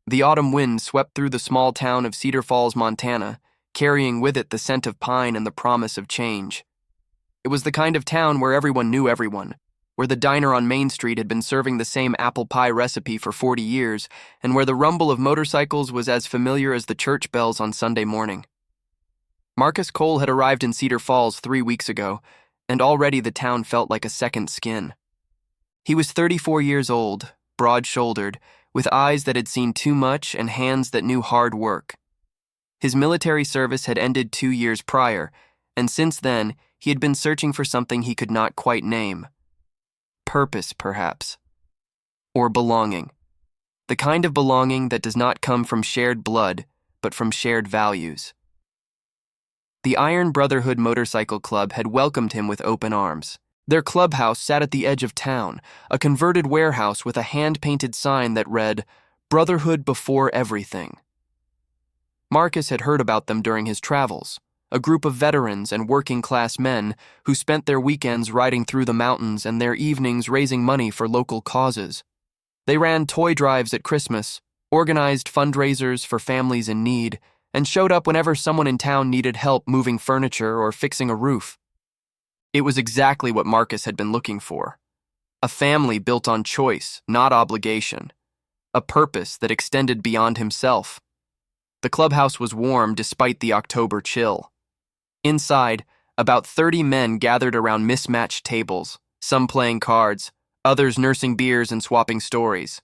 The autumn wind swept through the small town of Cedar Falls, Montana, carrying with it the scent of pine and the promise of change. It was the kind of town where everyone knew everyone, where the diner on Main Street had been serving the same apple pie recipe for 40 years, and where the rumble of motorcycles was as familiar as the church bells on Sunday morning. Marcus Cole had arrived in Cedar Falls 3 weeks ago, and already the town felt like a second skin. He was 34 years old, broad-shouldered, with eyes that had seen too much and hands that knew hard work. His military service had ended 2 years prior, and since then, he had been searching for something he could not quite name. Purpose, perhaps. Or belonging. The kind of belonging that does not come from shared blood, but from shared values. The Iron Brotherhood Motorcycle Club had welcomed him with open arms. Their clubhouse sat at the edge of town, a converted warehouse with a hand-painted sign that read, "Brotherhood before everything." Marcus had heard about them during his travels, a group of veterans and working-class men who spent their weekends riding through the mountains and their evenings raising money for local causes. They ran toy drives at Christmas, organized fundraisers for families in need, and showed up whenever someone in town needed help moving furniture or fixing a roof. It was exactly what Marcus had been looking for. A family built on choice, not obligation. A purpose that extended beyond himself. The clubhouse was warm despite the October chill. Inside, about 30 men gathered around mismatched tables, some playing cards, others nursing beers and swapping stories.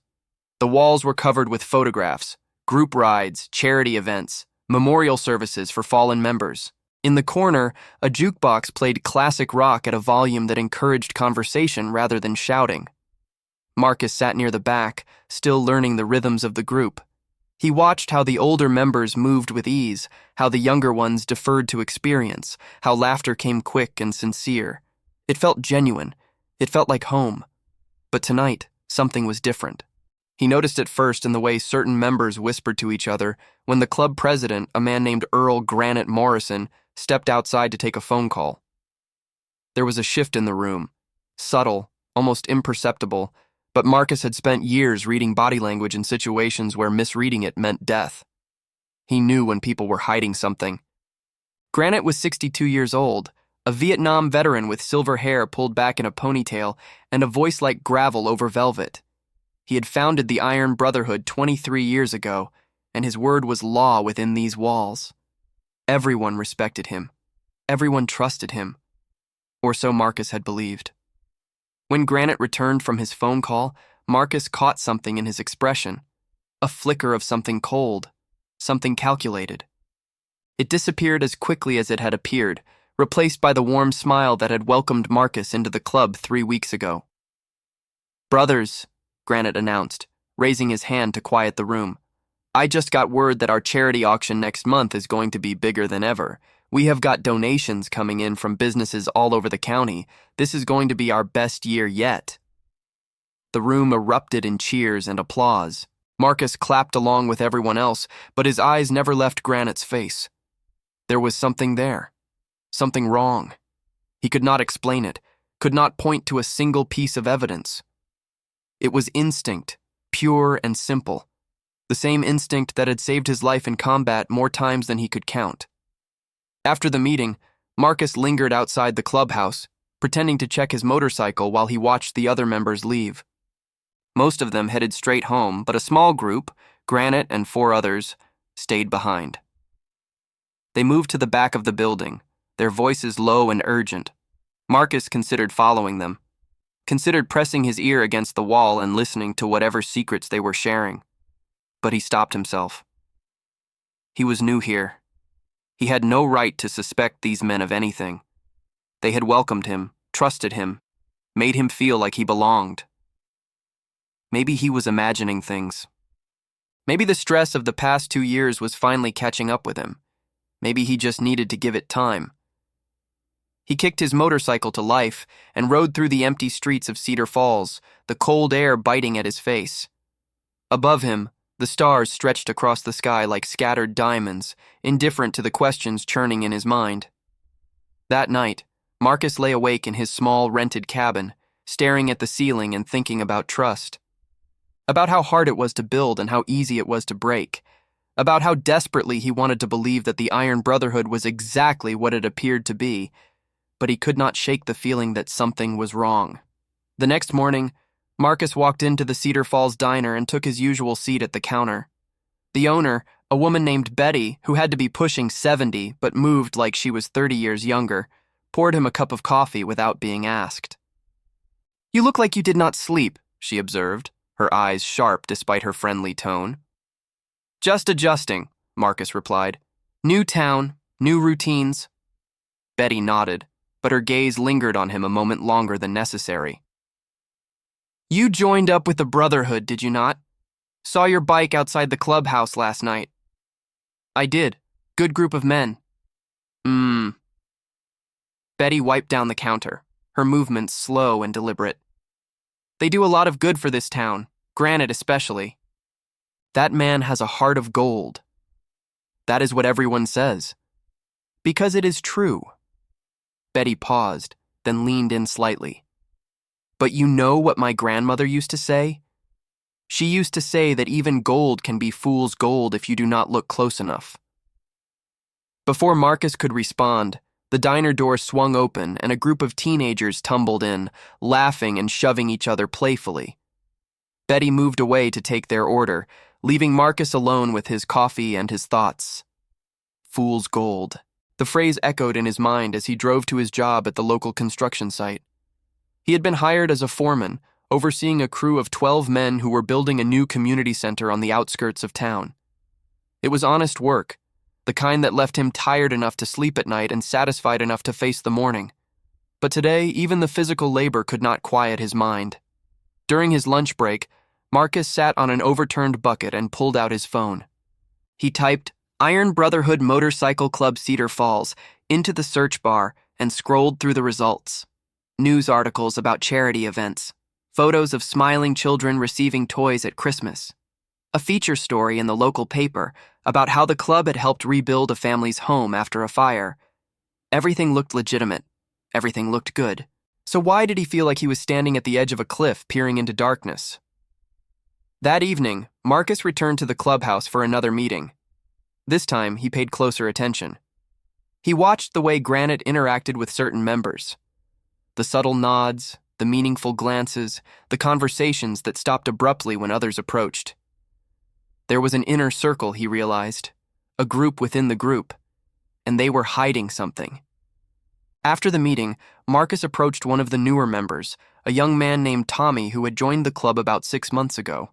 The walls were covered with photographs, group rides, charity events, memorial services for fallen members. In the corner, a jukebox played classic rock at a volume that encouraged conversation rather than shouting. Marcus sat near the back, still learning the rhythms of the group. He watched how the older members moved with ease, how the younger ones deferred to experience, how laughter came quick and sincere. It felt genuine. It felt like home. But tonight, something was different. He noticed it first in the way certain members whispered to each other when the club president, a man named Earl Granite Morrison, stepped outside to take a phone call. There was a shift in the room, subtle, almost imperceptible, but Marcus had spent years reading body language in situations where misreading it meant death. He knew when people were hiding something. Granite was 62 years old, a Vietnam veteran with silver hair pulled back in a ponytail and a voice like gravel over velvet. He had founded the Iron Brotherhood 23 years ago, and his word was law within these walls. Everyone respected him. Everyone trusted him. Or so Marcus had believed. When Granite returned from his phone call, Marcus caught something in his expression, a flicker of something cold, something calculated. It disappeared as quickly as it had appeared, replaced by the warm smile that had welcomed Marcus into the club 3 weeks ago. "Brothers," Granite announced, raising his hand to quiet the room. "I just got word that our charity auction next month is going to be bigger than ever. We have got donations coming in from businesses all over the county. This is going to be our best year yet." The room erupted in cheers and applause. Marcus clapped along with everyone else, but his eyes never left Granite's face. There was something there. Something wrong. He could not explain it, could not point to a single piece of evidence. It was instinct, pure and simple. The same instinct that had saved his life in combat more times than he could count. After the meeting, Marcus lingered outside the clubhouse, pretending to check his motorcycle while he watched the other members leave. Most of them headed straight home, but a small group, Granite and 4 others, stayed behind. They moved to the back of the building, their voices low and urgent. Marcus considered following them, considered pressing his ear against the wall and listening to whatever secrets they were sharing. But he stopped himself. He was new here. He had no right to suspect these men of anything. They had welcomed him, trusted him, made him feel like he belonged. Maybe he was imagining things. Maybe the stress of the past 2 years was finally catching up with him. Maybe he just needed to give it time. He kicked his motorcycle to life and rode through the empty streets of Cedar Falls, the cold air biting at his face. Above him, the stars stretched across the sky like scattered diamonds, indifferent to the questions churning in his mind. That night, Marcus lay awake in his small rented cabin, staring at the ceiling and thinking about trust. about how hard it was to build and how easy it was to break, about how desperately he wanted to believe that the Iron Brotherhood was exactly what it appeared to be, but he could not shake the feeling that something was wrong. The next morning, Marcus walked into the Cedar Falls diner and took his usual seat at the counter. The owner, a woman named Betty, who had to be pushing 70 but moved like she was 30 years younger, poured him a cup of coffee without being asked. "You look like you did not sleep," she observed, her eyes sharp despite her friendly tone. "Just adjusting," Marcus replied. "New town, new routines." Betty nodded, but her gaze lingered on him a moment longer than necessary. "You joined up with the Brotherhood, did you not? Saw your bike outside the clubhouse last night." "I did. Good group of men." Betty wiped down the counter, her movements slow and deliberate. "They do a lot of good for this town, Granite especially. That man has a heart of gold." "That is what everyone says." "Because it is true." Betty paused, then leaned in slightly. "But you know what my grandmother used to say? She used to say that even gold can be fool's gold if you do not look close enough." Before Marcus could respond, the diner door swung open and a group of teenagers tumbled in, laughing and shoving each other playfully. Betty moved away to take their order, leaving Marcus alone with his coffee and his thoughts. Fool's gold. The phrase echoed in his mind as he drove to his job at the local construction site. He had been hired as a foreman, overseeing a crew of 12 men who were building a new community center on the outskirts of town. It was honest work, the kind that left him tired enough to sleep at night and satisfied enough to face the morning. But today, even the physical labor could not quiet his mind. During his lunch break, Marcus sat on an overturned bucket and pulled out his phone. He typed Iron Brotherhood Motorcycle Club Cedar Falls into the search bar and scrolled through the results. News articles about charity events, photos of smiling children receiving toys at Christmas, a feature story in the local paper about how the club had helped rebuild a family's home after a fire. Everything looked legitimate. Everything looked good. So why did he feel like he was standing at the edge of a cliff peering into darkness? That evening, Marcus returned to the clubhouse for another meeting. This time, he paid closer attention. He watched the way Granite interacted with certain members. The subtle nods, the meaningful glances, the conversations that stopped abruptly when others approached. There was an inner circle, he realized, a group within the group, and they were hiding something. After the meeting, Marcus approached one of the newer members, a young man named Tommy who had joined the club about 6 months ago.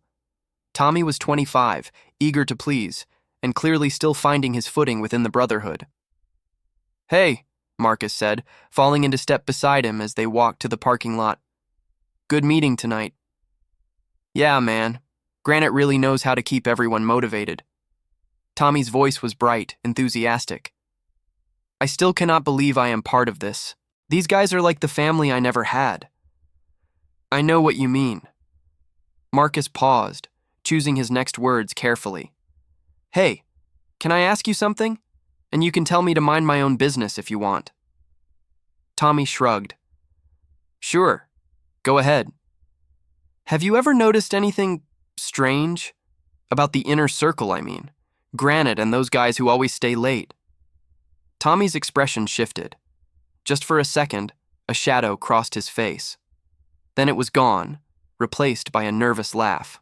Tommy was 25, eager to please, and clearly still finding his footing within the Brotherhood. "Hey," Marcus said, falling into step beside him as they walked to the parking lot. "Good meeting tonight." "Yeah, man. Granite really knows how to keep everyone motivated." Tommy's voice was bright, enthusiastic. "I still cannot believe I am part of this. These guys are like the family I never had." "I know what you mean." Marcus paused, choosing his next words carefully. "Hey, can I ask you something? And you can tell me to mind my own business if you want." Tommy shrugged. "Sure, go ahead." "Have you ever noticed anything strange? About the inner circle, I mean. Granite and those guys who always stay late." Tommy's expression shifted. Just for a second, a shadow crossed his face. Then it was gone, replaced by a nervous laugh.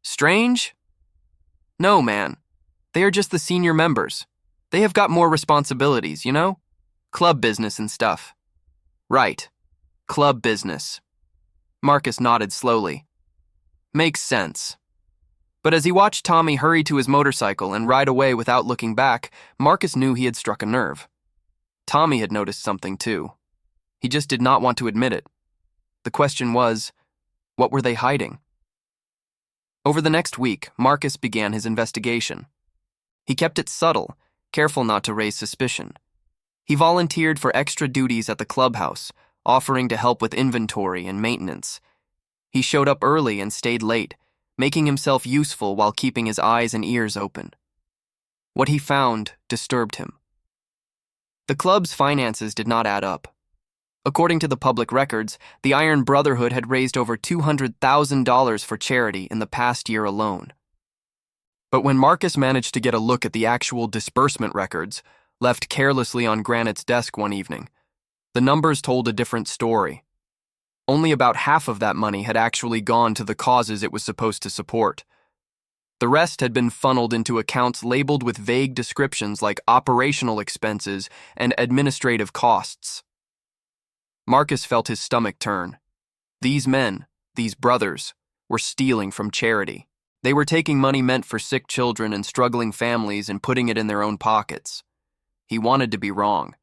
"Strange? No, man. They are just the senior members. They have got more responsibilities, you know? Club business and stuff." "Right. Club business." Marcus nodded slowly. "Makes sense." But as he watched Tommy hurry to his motorcycle and ride away without looking back, Marcus knew he had struck a nerve. Tommy had noticed something too. He just did not want to admit it. The question was, what were they hiding? Over the next week, Marcus began his investigation. He kept it subtle, careful not to raise suspicion. He volunteered for extra duties at the clubhouse, offering to help with inventory and maintenance. He showed up early and stayed late, making himself useful while keeping his eyes and ears open. What he found disturbed him. The club's finances did not add up. According to the public records, the Iron Brotherhood had raised over $200,000 for charity in the past year alone. But when Marcus managed to get a look at the actual disbursement records, left carelessly on Granite's desk one evening, the numbers told a different story. Only about half of that money had actually gone to the causes it was supposed to support. The rest had been funneled into accounts labeled with vague descriptions like operational expenses and administrative costs. Marcus felt his stomach turn. These men, these brothers, were stealing from charity. They were taking money meant for sick children and struggling families and putting it in their own pockets. He wanted to be wrong.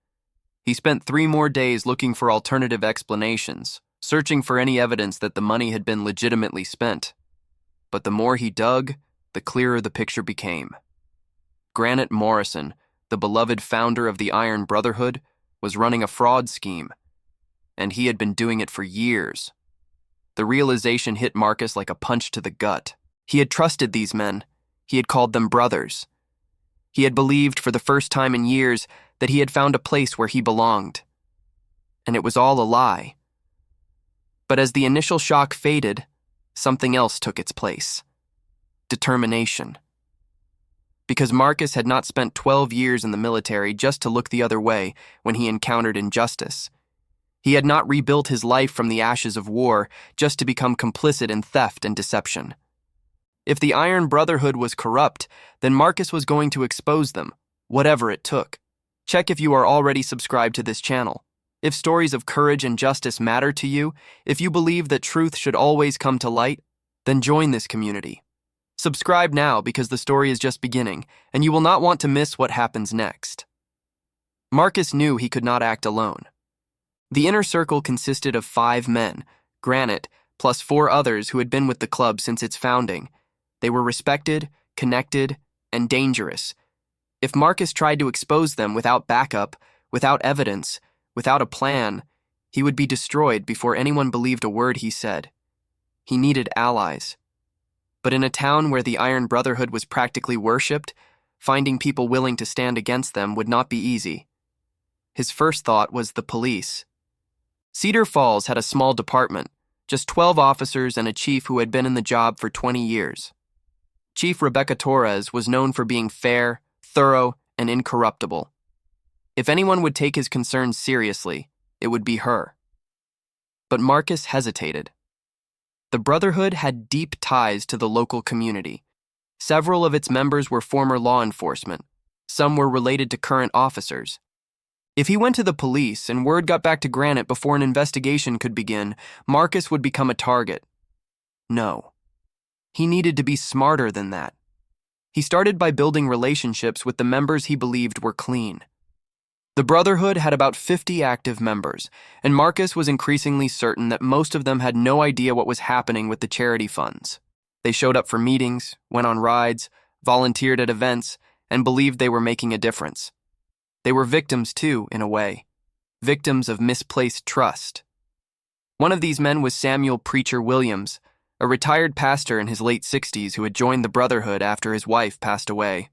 He spent 3 more days looking for alternative explanations, searching for any evidence that the money had been legitimately spent. But the more he dug, the clearer the picture became. Granite Morrison, the beloved founder of the Iron Brotherhood, was running a fraud scheme, and he had been doing it for years. The realization hit Marcus like a punch to the gut. He had trusted these men. He had called them brothers. He had believed for the first time in years that he had found a place where he belonged. And it was all a lie. But as the initial shock faded, something else took its place. Determination. Because Marcus had not spent 12 years in the military just to look the other way when he encountered injustice. He had not rebuilt his life from the ashes of war just to become complicit in theft and deception. If the Iron Brotherhood was corrupt, then Marcus was going to expose them, whatever it took. Check if you are already subscribed to this channel. If stories of courage and justice matter to you, if you believe that truth should always come to light, then join this community. Subscribe now because the story is just beginning, and you will not want to miss what happens next. Marcus knew he could not act alone. The inner circle consisted of 5 men, Granite, plus 4 others who had been with the club since its founding. They were respected, connected, and dangerous. If Marcus tried to expose them without backup, without evidence, without a plan, he would be destroyed before anyone believed a word he said. He needed allies. But in a town where the Iron Brotherhood was practically worshipped, finding people willing to stand against them would not be easy. His first thought was the police. Cedar Falls had a small department, just 12 officers and a chief who had been in the job for 20 years. Chief Rebecca Torres was known for being fair, thorough, and incorruptible. If anyone would take his concerns seriously, it would be her. But Marcus hesitated. The Brotherhood had deep ties to the local community. Several of its members were former law enforcement. Some were related to current officers. If he went to the police and word got back to Granite before an investigation could begin, Marcus would become a target. No. He needed to be smarter than that. He started by building relationships with the members he believed were clean. The Brotherhood had about 50 active members, and Marcus was increasingly certain that most of them had no idea what was happening with the charity funds. They showed up for meetings, went on rides, volunteered at events, and believed they were making a difference. They were victims too, in a way. Victims of misplaced trust. One of these men was Samuel Preacher Williams, a retired pastor in his late 60s who had joined the Brotherhood after his wife passed away.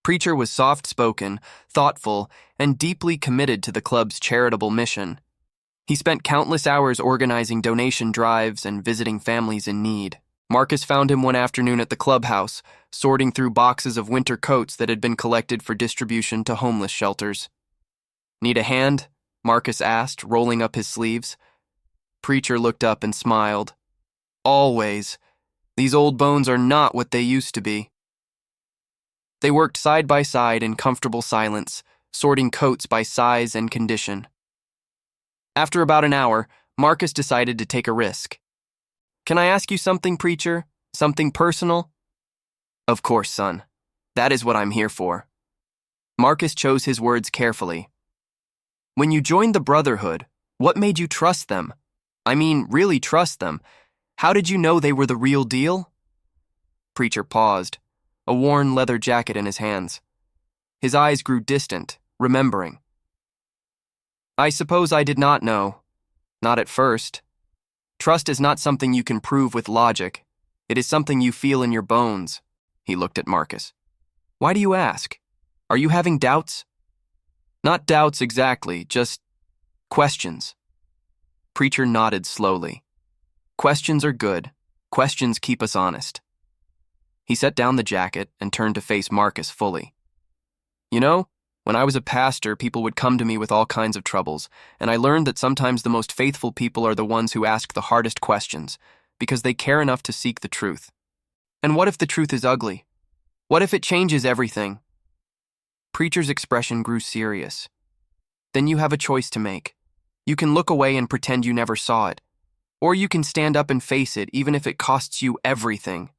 Preacher was soft-spoken, thoughtful, and deeply committed to the club's charitable mission. He spent countless hours organizing donation drives and visiting families in need. Marcus found him one afternoon at the clubhouse, sorting through boxes of winter coats that had been collected for distribution to homeless shelters. "Need a hand?" Marcus asked, rolling up his sleeves. Preacher looked up and smiled. "Always. These old bones are not what they used to be." They worked side by side in comfortable silence, sorting coats by size and condition. After about an hour, Marcus decided to take a risk. "Can I ask you something, Preacher? Something personal?" "Of course, son. That is what I'm here for." Marcus chose his words carefully. "When you joined the Brotherhood, what made you trust them? I mean, really trust them. How did you know they were the real deal?" Preacher paused, a worn leather jacket in his hands. His eyes grew distant, remembering. "I suppose I did not know. Not at first. Trust is not something you can prove with logic. It is something you feel in your bones." He looked at Marcus. "Why do you ask? Are you having doubts?" "Not doubts exactly, just Questions. Preacher nodded slowly. Questions are good. Questions keep us honest. He set down the jacket and turned to face Marcus fully. You know, when I was a pastor, people would come to me with all kinds of troubles, and I learned that sometimes the most faithful people are the ones who ask the hardest questions, because they care enough to seek the truth. And what if the truth is ugly? What if it changes everything? Preacher's expression grew serious. Then you have a choice to make. You can look away and pretend you never saw it, or you can stand up and face it even if it costs you everything.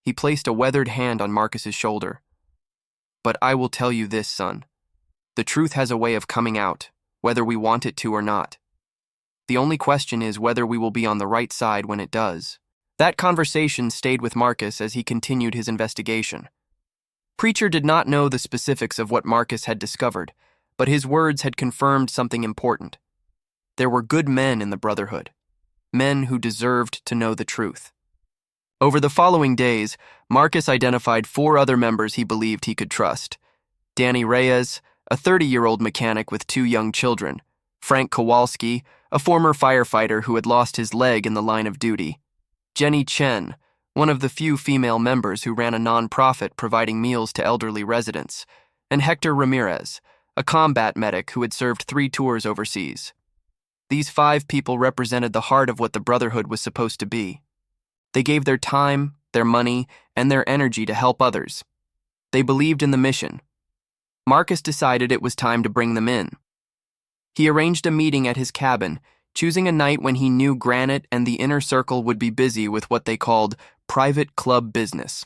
He placed a weathered hand on Marcus's shoulder. But I will tell you this, son. The truth has a way of coming out, whether we want it to or not. The only question is whether we will be on the right side when it does. That conversation stayed with Marcus as he continued his investigation. Preacher did not know the specifics of what Marcus had discovered, but his words had confirmed something important. There were good men in the Brotherhood, men who deserved to know the truth. Over the following days, Marcus identified 4 other members he believed he could trust. Danny Reyes, a 30-year-old mechanic with 2 young children. Frank Kowalski, a former firefighter who had lost his leg in the line of duty. Jenny Chen, one of the few female members who ran a non-profit providing meals to elderly residents. And Hector Ramirez, a combat medic who had served 3 tours overseas. These 5 people represented the heart of what the Brotherhood was supposed to be. They gave their time, their money, and their energy to help others. They believed in the mission. Marcus decided it was time to bring them in. He arranged a meeting at his cabin, choosing a night when he knew Granite and the inner circle would be busy with what they called private club business.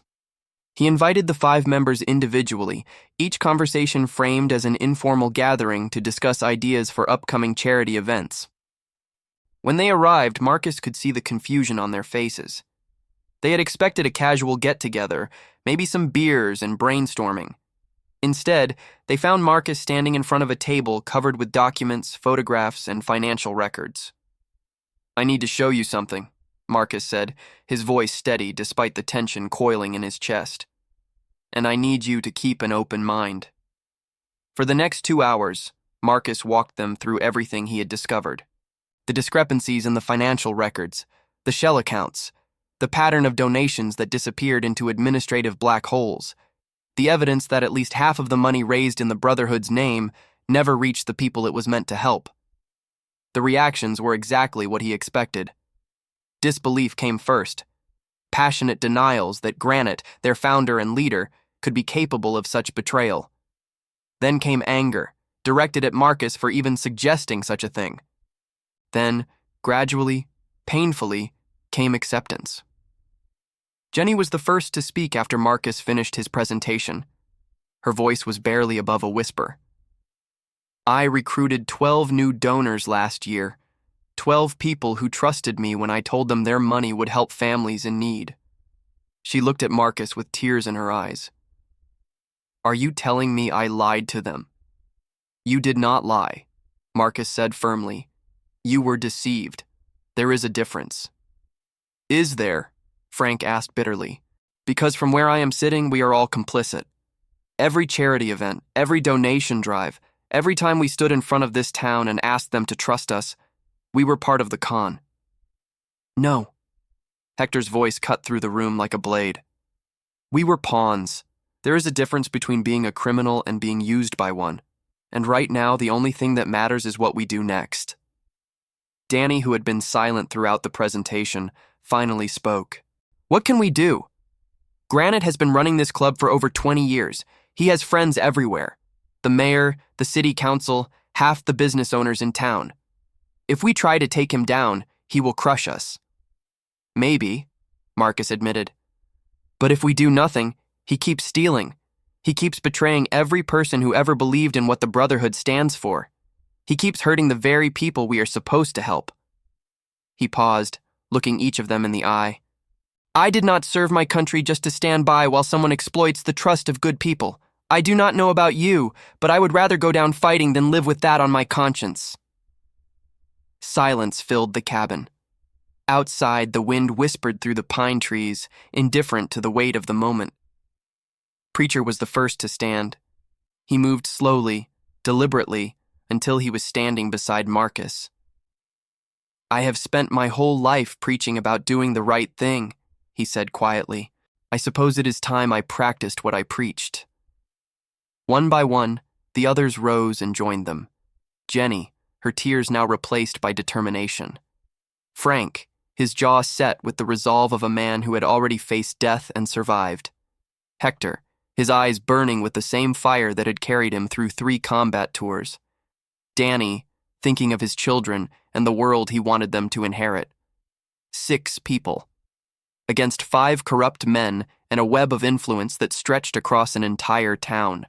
He invited the 5 members individually, each conversation framed as an informal gathering to discuss ideas for upcoming charity events. When they arrived, Marcus could see the confusion on their faces. They had expected a casual get-together, maybe some beers and brainstorming. Instead, they found Marcus standing in front of a table covered with documents, photographs, and financial records. "I need to show you something," Marcus said, his voice steady despite the tension coiling in his chest. "And I need you to keep an open mind." For the next 2 hours, Marcus walked them through everything he had discovered. The discrepancies in the financial records, the shell accounts, the pattern of donations that disappeared into administrative black holes, the evidence that at least half of the money raised in the Brotherhood's name never reached the people it was meant to help. The reactions were exactly what he expected. Disbelief came first. Passionate denials that Granite, their founder and leader, could be capable of such betrayal. Then came anger, directed at Marcus for even suggesting such a thing. Then, gradually, painfully, came acceptance. Jenny was the first to speak after Marcus finished his presentation. Her voice was barely above a whisper. "I recruited 12 new donors last year, 12 people who trusted me when I told them their money would help families in need." She looked at Marcus with tears in her eyes. "Are you telling me I lied to them?" "You did not lie," Marcus said firmly. "You were deceived. There is a difference." "Is there?" Frank asked bitterly. "Because from where I am sitting, we are all complicit. Every charity event, every donation drive, every time we stood in front of this town and asked them to trust us, we were part of the con." "No." Hector's voice cut through the room like a blade. "We were pawns. There is a difference between being a criminal and being used by one. And right now, the only thing that matters is what we do next." Danny, who had been silent throughout the presentation, finally spoke. "What can we do? Granite has been running this club for over 20 years. He has friends everywhere. The mayor, the city council, half the business owners in town. If we try to take him down, he will crush us." "Maybe," Marcus admitted. "But if we do nothing, he keeps stealing. He keeps betraying every person who ever believed in what the Brotherhood stands for. He keeps hurting the very people we are supposed to help." He paused, looking each of them in the eye. "I did not serve my country just to stand by while someone exploits the trust of good people. I do not know about you, but I would rather go down fighting than live with that on my conscience." Silence filled the cabin. Outside, the wind whispered through the pine trees, indifferent to the weight of the moment. Preacher was the first to stand. He moved slowly, deliberately, until he was standing beside Marcus. "I have spent my whole life preaching about doing the right thing," he said quietly. "I suppose it is time I practiced what I preached." One by one, the others rose and joined them. Jenny, her tears now replaced by determination. Frank, his jaw set with the resolve of a man who had already faced death and survived. Hector, his eyes burning with the same fire that had carried him through 3 combat tours. Danny, thinking of his children and the world he wanted them to inherit. 6 people. Against 5 corrupt men and a web of influence that stretched across an entire town.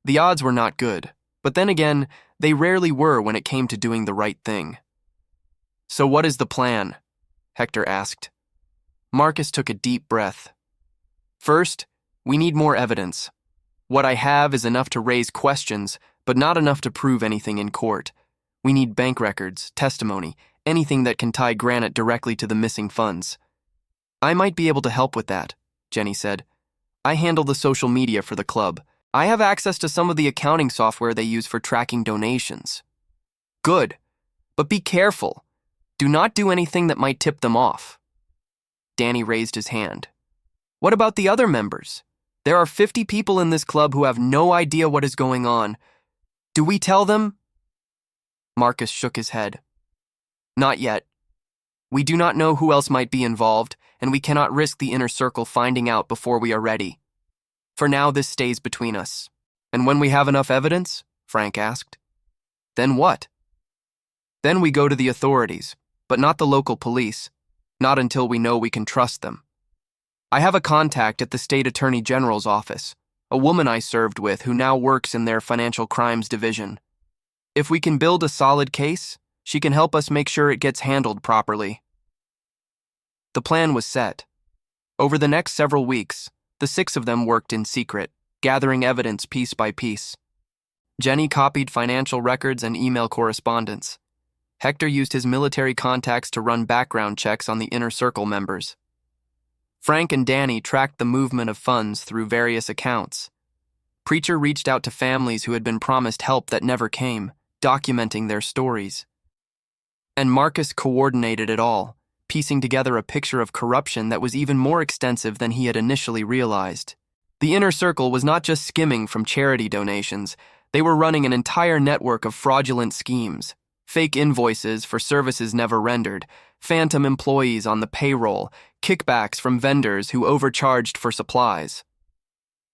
The odds were not good, but then again, they rarely were when it came to doing the right thing. "So what is the plan?" Hector asked. Marcus took a deep breath. "First, we need more evidence. What I have is enough to raise questions, but not enough to prove anything in court. We need bank records, testimony, anything that can tie Granite directly to the missing funds." "I might be able to help with that," Jenny said. "I handle the social media for the club. I have access to some of the accounting software they use for tracking donations." "Good, but be careful. Do not do anything that might tip them off." Danny raised his hand. "What about the other members? There are 50 people in this club who have no idea what is going on. Do we tell them?" Marcus shook his head. "Not yet. We do not know who else might be involved, and we cannot risk the inner circle finding out before we are ready. For now, this stays between us." "And when we have enough evidence?" Frank asked. "Then what?" "Then we go to the authorities, but not the local police. Not until we know we can trust them. I have a contact at the State Attorney General's office, a woman I served with who now works in their financial crimes division. If we can build a solid case, she can help us make sure it gets handled properly." The plan was set. Over the next several weeks, the 6 of them worked in secret, gathering evidence piece by piece. Jenny copied financial records and email correspondence. Hector used his military contacts to run background checks on the inner circle members. Frank and Danny tracked the movement of funds through various accounts. Preacher reached out to families who had been promised help that never came, documenting their stories. And Marcus coordinated it all, piecing together a picture of corruption that was even more extensive than he had initially realized. The inner circle was not just skimming from charity donations, they were running an entire network of fraudulent schemes, fake invoices for services never rendered, phantom employees on the payroll, kickbacks from vendors who overcharged for supplies.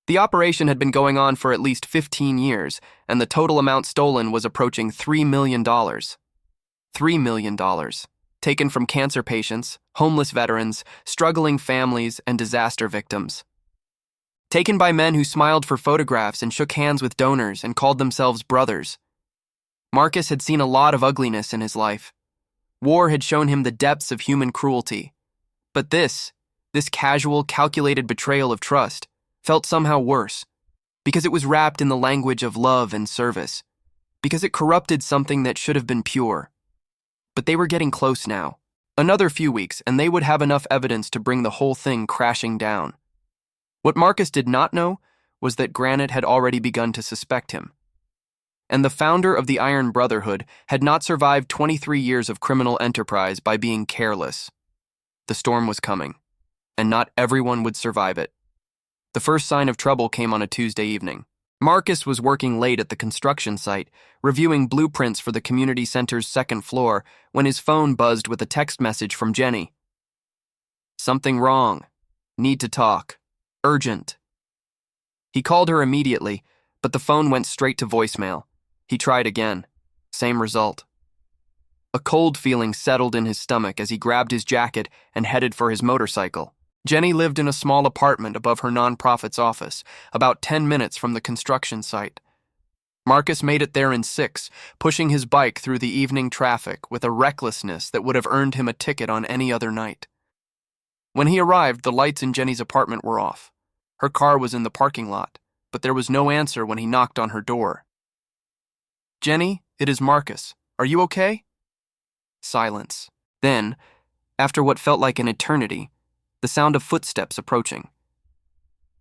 The operation had been going on for at least 15 years, and the total amount stolen was approaching $3 million. $3 million, taken from cancer patients, homeless veterans, struggling families, and disaster victims. Taken by men who smiled for photographs and shook hands with donors and called themselves brothers. Marcus had seen a lot of ugliness in his life. War had shown him the depths of human cruelty. But this casual, calculated betrayal of trust, felt somehow worse, because it was wrapped in the language of love and service, because it corrupted something that should have been pure. But they were getting close now. Another few weeks, and they would have enough evidence to bring the whole thing crashing down. What Marcus did not know was that Granite had already begun to suspect him. And the founder of the Iron Brotherhood had not survived 23 years of criminal enterprise by being careless. The storm was coming, and not everyone would survive it. The first sign of trouble came on a Tuesday evening. Marcus was working late at the construction site, reviewing blueprints for the community center's 2nd floor, when his phone buzzed with a text message from Jenny. "Something wrong. Need to talk. Urgent." He called her immediately, but the phone went straight to voicemail. He tried again. Same result. A cold feeling settled in his stomach as he grabbed his jacket and headed for his motorcycle. Jenny lived in a small apartment above her nonprofit's office, about 10 minutes from the construction site. Marcus made it there in 6, pushing his bike through the evening traffic with a recklessness that would have earned him a ticket on any other night. When he arrived, the lights in Jenny's apartment were off. Her car was in the parking lot, but there was no answer when he knocked on her door. "Jenny, it is Marcus. Are you okay?" Silence. Then, after what felt like an eternity, the sound of footsteps approaching.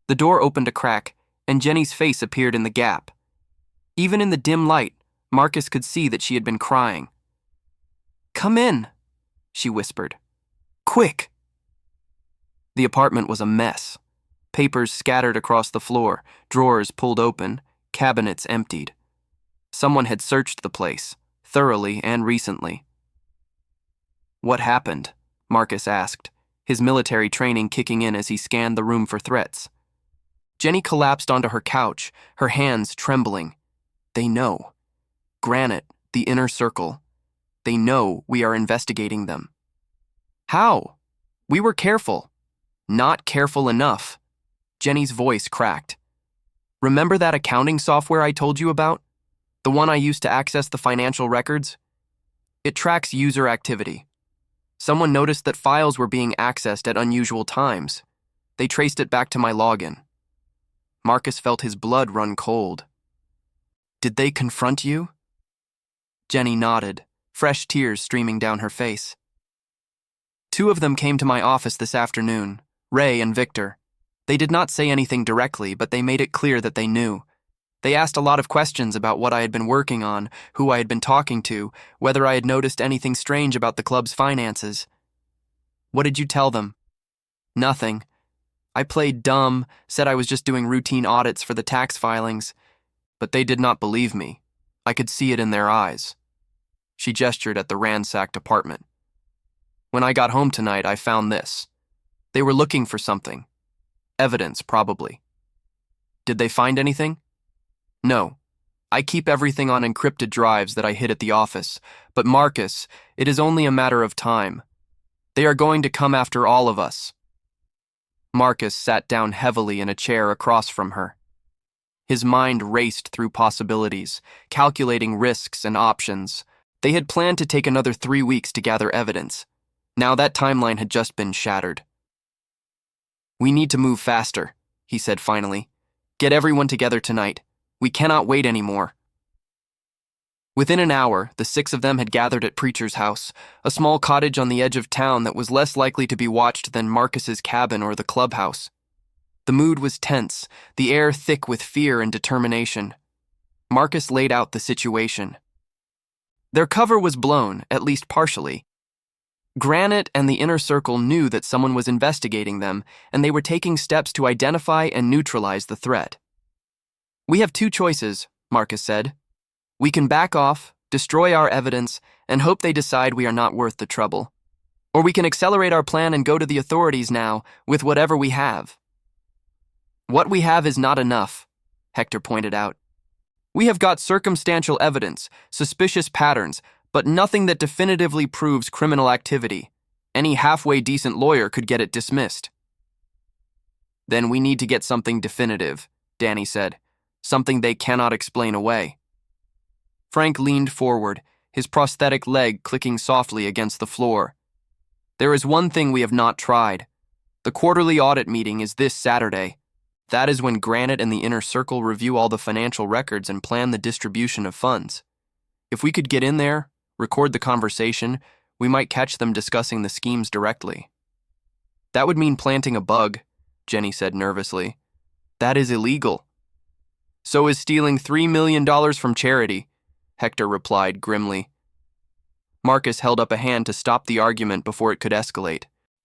The door opened a crack, and Jenny's face appeared in the gap. Even in the dim light, Marcus could see that she had been crying. "Come in," she whispered. "Quick!" The apartment was a mess. Papers scattered across the floor, drawers pulled open, cabinets emptied. Someone had searched the place, thoroughly and recently. "What happened?" Marcus asked, his military training kicking in as he scanned the room for threats. Jenny collapsed onto her couch, her hands trembling. "They know. Granite, the inner circle. They know we are investigating them." "How? We were careful." "Not careful enough." Jenny's voice cracked. "Remember that accounting software I told you about? The one I used to access the financial records? It tracks user activity. Someone noticed that files were being accessed at unusual times. They traced it back to my login." Marcus felt his blood run cold. "Did they confront you?" Jenny nodded, fresh tears streaming down her face. "Two of them came to my office this afternoon, Ray and Victor. They did not say anything directly, but they made it clear that they knew. They asked a lot of questions about what I had been working on, who I had been talking to, whether I had noticed anything strange about the club's finances." "What did you tell them?" "Nothing. I played dumb, said I was just doing routine audits for the tax filings, but they did not believe me. I could see it in their eyes." She gestured at the ransacked apartment. "When I got home tonight, I found this. They were looking for something. Evidence, probably." "Did they find anything?" "No. I keep everything on encrypted drives that I hid at the office, but Marcus, it is only a matter of time. They are going to come after all of us." Marcus sat down heavily in a chair across from her. His mind raced through possibilities, calculating risks and options. They had planned to take another 3 weeks to gather evidence. Now that timeline had just been shattered. "We need to move faster," he said finally. "Get everyone together tonight. We cannot wait anymore." Within an hour, the 6 of them had gathered at Preacher's house, a small cottage on the edge of town that was less likely to be watched than Marcus's cabin or the clubhouse. The mood was tense, the air thick with fear and determination. Marcus laid out the situation. Their cover was blown, at least partially. Granite and the inner circle knew that someone was investigating them, and they were taking steps to identify and neutralize the threat. "We have 2 choices," Marcus said. "We can back off, destroy our evidence, and hope they decide we are not worth the trouble. Or we can accelerate our plan and go to the authorities now with whatever we have." "What we have is not enough," Hector pointed out. "We have got circumstantial evidence, suspicious patterns, but nothing that definitively proves criminal activity. Any halfway decent lawyer could get it dismissed." "Then we need to get something definitive," Danny said. "Something they cannot explain away." Frank leaned forward, his prosthetic leg clicking softly against the floor. "There is one thing we have not tried. The quarterly audit meeting is this Saturday. That is when Granite and the inner circle review all the financial records and plan the distribution of funds. If we could get in there, record the conversation, we might catch them discussing the schemes directly." "That would mean planting a bug," Jenny said nervously. "That is illegal." "So is stealing $3 million from charity," Hector replied grimly. Marcus held up a hand to stop the argument before it could escalate.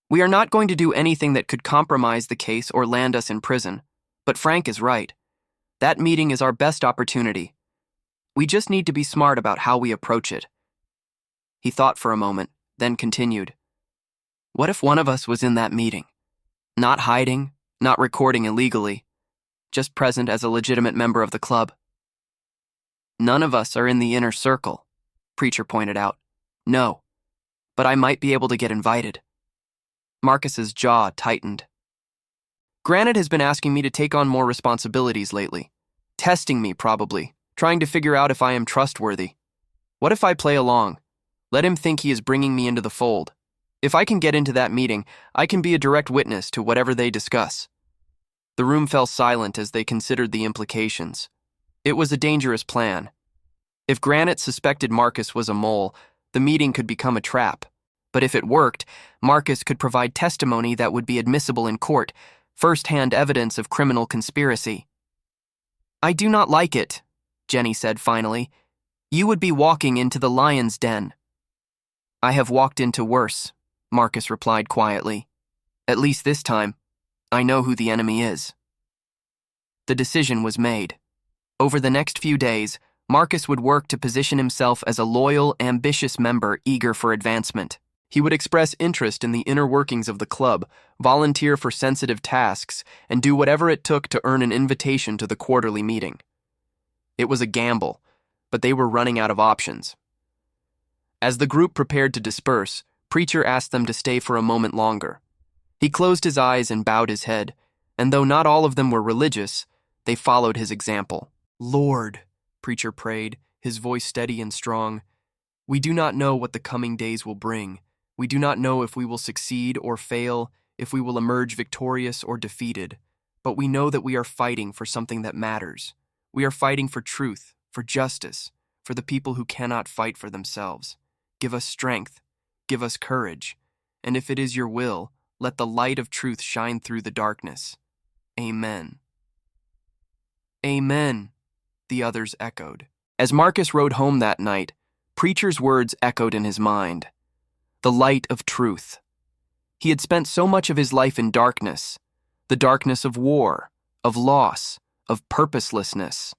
"We are not going to do anything that could compromise the case or land us in prison. But Frank is right. That meeting is our best opportunity. We just need to be smart about how we approach it." He thought for a moment, then continued. "What if one of us was in that meeting? Not hiding, not recording illegally, just present as a legitimate member of the club." "None of us are in the inner circle," Preacher pointed out. "No, but I might be able to get invited." Marcus's jaw tightened. "Granite has been asking me to take on more responsibilities lately. Testing me, probably, trying to figure out if I am trustworthy. What if I play along? Let him think he is bringing me into the fold. If I can get into that meeting, I can be a direct witness to whatever they discuss." The room fell silent as they considered the implications. It was a dangerous plan. If Granite suspected Marcus was a mole, the meeting could become a trap. But if it worked, Marcus could provide testimony that would be admissible in court, first-hand evidence of criminal conspiracy. "I do not like it," Jenny said finally. You would be walking into the lion's den. I have walked into worse, Marcus replied quietly. At least this time, I know who the enemy is. The decision was made. Over the next few days, Marcus would work to position himself as a loyal, ambitious member eager for advancement. He would express interest in the inner workings of the club, volunteer for sensitive tasks, and do whatever it took to earn an invitation to the quarterly meeting. It was a gamble, but they were running out of options. As the group prepared to disperse, Preacher asked them to stay for a moment longer. He closed his eyes and bowed his head, and though not all of them were religious, they followed his example. Lord, Preacher prayed, his voice steady and strong, we do not know what the coming days will bring. We do not know if we will succeed or fail, if we will emerge victorious or defeated, but we know that we are fighting for something that matters. We are fighting for truth, for justice, for the people who cannot fight for themselves. Give us strength, give us courage, and if it is your will, let the light of truth shine through the darkness. Amen. Amen, the others echoed. As Marcus rode home that night, Preacher's words echoed in his mind. The light of truth. He had spent so much of his life in darkness, the darkness of war, of loss, of purposelessness.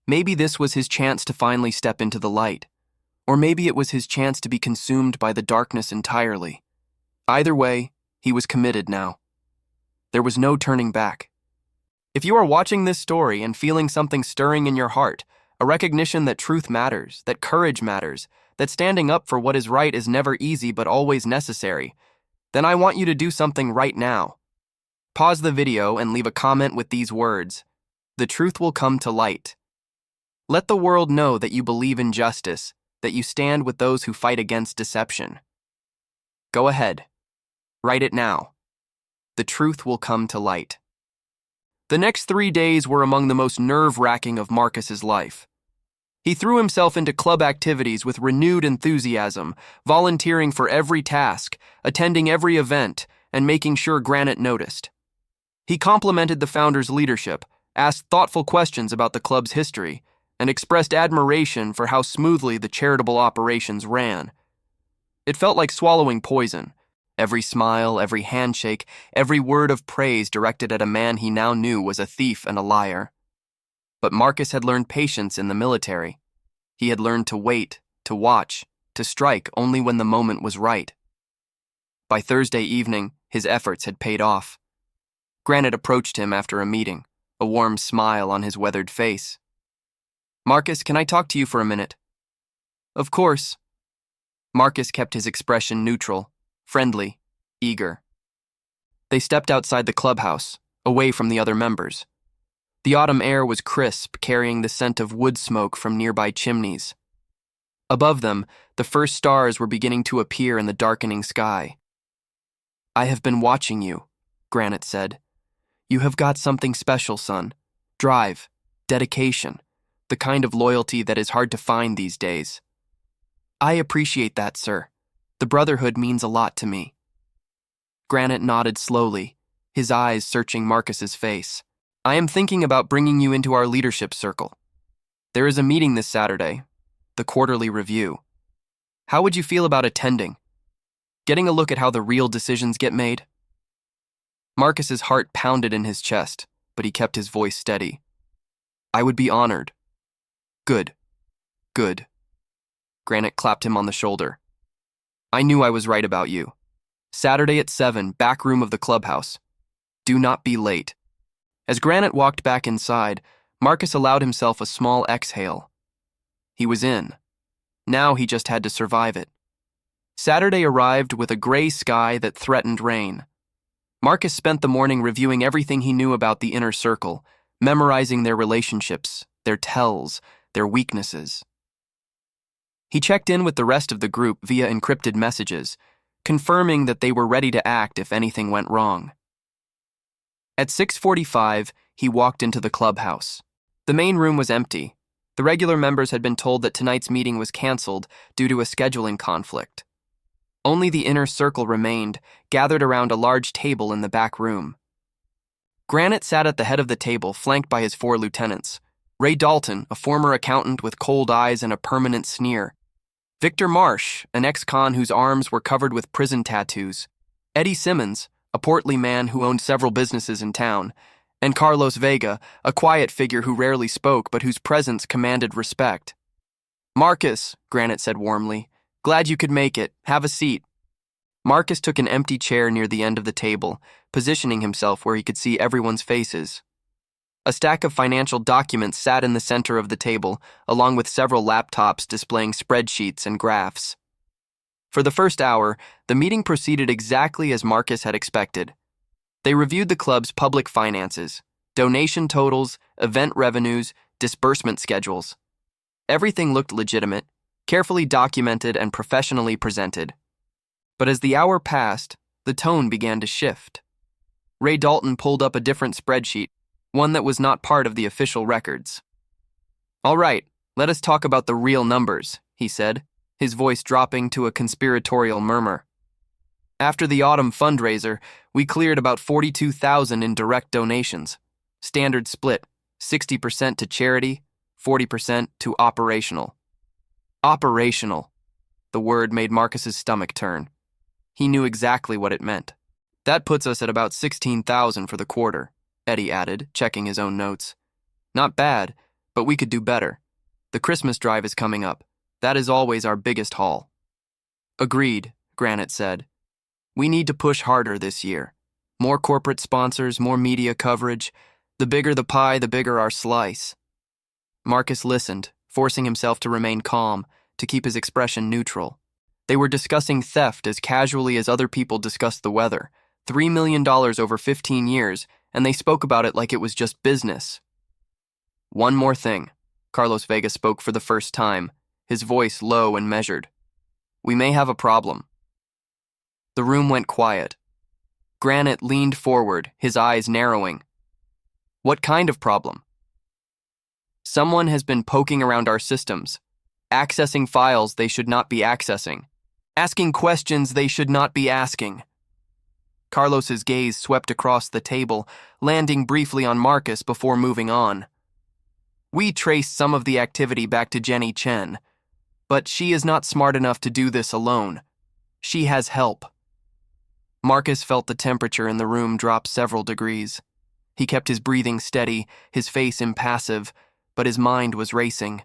Maybe this was his chance to finally step into the light, or maybe it was his chance to be consumed by the darkness entirely. Either way, he was committed now. There was no turning back. If you are watching this story and feeling something stirring in your heart, a recognition that truth matters, that courage matters, that standing up for what is right is never easy but always necessary, then I want you to do something right now. Pause the video and leave a comment with these words: "The truth will come to light." Let the world know that you believe in justice, that you stand with those who fight against deception. Go ahead. Write it now. The truth will come to light. The next 3 days were among the most nerve-wracking of Marcus's life. He threw himself into club activities with renewed enthusiasm, volunteering for every task, attending every event, and making sure Granite noticed. He complimented the founder's leadership, asked thoughtful questions about the club's history, and expressed admiration for how smoothly the charitable operations ran. It felt like swallowing poison. Every smile, every handshake, every word of praise directed at a man he now knew was a thief and a liar. But Marcus had learned patience in the military. He had learned to wait, to watch, to strike only when the moment was right. By Thursday evening, his efforts had paid off. Granite approached him after a meeting, a warm smile on his weathered face. "Marcus, can I talk to you for a minute?" "Of course." Marcus kept his expression neutral, friendly, eager. They stepped outside the clubhouse, away from the other members. The autumn air was crisp, carrying the scent of wood smoke from nearby chimneys. Above them, the first stars were beginning to appear in the darkening sky. "I have been watching you," Granite said. "You have got something special, son. Drive, dedication, the kind of loyalty that is hard to find these days." "I appreciate that, sir. The brotherhood means a lot to me." Granite nodded slowly, his eyes searching Marcus's face. "I am thinking about bringing you into our leadership circle. There is a meeting this Saturday, the quarterly review. How would you feel about attending? Getting a look at how the real decisions get made?" Marcus's heart pounded in his chest, but he kept his voice steady. "I would be honored." "Good. Good." Granite clapped him on the shoulder. "I knew I was right about you. Saturday at 7, back room of the clubhouse. Do not be late." As Granite walked back inside, Marcus allowed himself a small exhale. He was in. Now he just had to survive it. Saturday arrived with a gray sky that threatened rain. Marcus spent the morning reviewing everything he knew about the inner circle, memorizing their relationships, their tells, their weaknesses. He checked in with the rest of the group via encrypted messages, confirming that they were ready to act if anything went wrong. At 6:45, he walked into the clubhouse. The main room was empty. The regular members had been told that tonight's meeting was canceled due to a scheduling conflict. Only the inner circle remained, gathered around a large table in the back room. Granite sat at the head of the table, flanked by his 4 lieutenants, Ray Dalton, a former accountant with cold eyes and a permanent sneer. Victor Marsh, an ex-con whose arms were covered with prison tattoos. Eddie Simmons, a portly man who owned several businesses in town. And Carlos Vega, a quiet figure who rarely spoke but whose presence commanded respect. "Marcus," Granite said warmly, "glad you could make it. Have a seat." Marcus took an empty chair near the end of the table, positioning himself where he could see everyone's faces. A stack of financial documents sat in the center of the table, along with several laptops displaying spreadsheets and graphs. For the first hour, the meeting proceeded exactly as Marcus had expected. They reviewed the club's public finances, donation totals, event revenues, disbursement schedules. Everything looked legitimate, carefully documented and professionally presented. But as the hour passed, the tone began to shift. Ray Dalton pulled up a different spreadsheet, one that was not part of the official records. "All right, let us talk about the real numbers," he said, his voice dropping to a conspiratorial murmur. "After the autumn fundraiser, we cleared about $42,000 in direct donations. Standard split, 60% to charity, 40% to operational." Operational. The word made Marcus's stomach turn. He knew exactly what it meant. "That puts us at about 16,000 for the quarter," Eddie added, checking his own notes. "Not bad, but we could do better. The Christmas drive is coming up. That is always our biggest haul." "Agreed," Granite said. "We need to push harder this year. More corporate sponsors, more media coverage. The bigger the pie, the bigger our slice." Marcus listened, forcing himself to remain calm, to keep his expression neutral. They were discussing theft as casually as other people discussed the weather. $3 million over 15 years, and they spoke about it like it was just business. "One more thing," Carlos Vega spoke for the first time, his voice low and measured. "We may have a problem." The room went quiet. Granite leaned forward, his eyes narrowing. "What kind of problem?" "Someone has been poking around our systems, accessing files they should not be accessing, asking questions they should not be asking." Carlos's gaze swept across the table, landing briefly on Marcus before moving on. "We traced some of the activity back to Jenny Chen, but she is not smart enough to do this alone. She has help." Marcus felt the temperature in the room drop several degrees. He kept his breathing steady, his face impassive, but his mind was racing.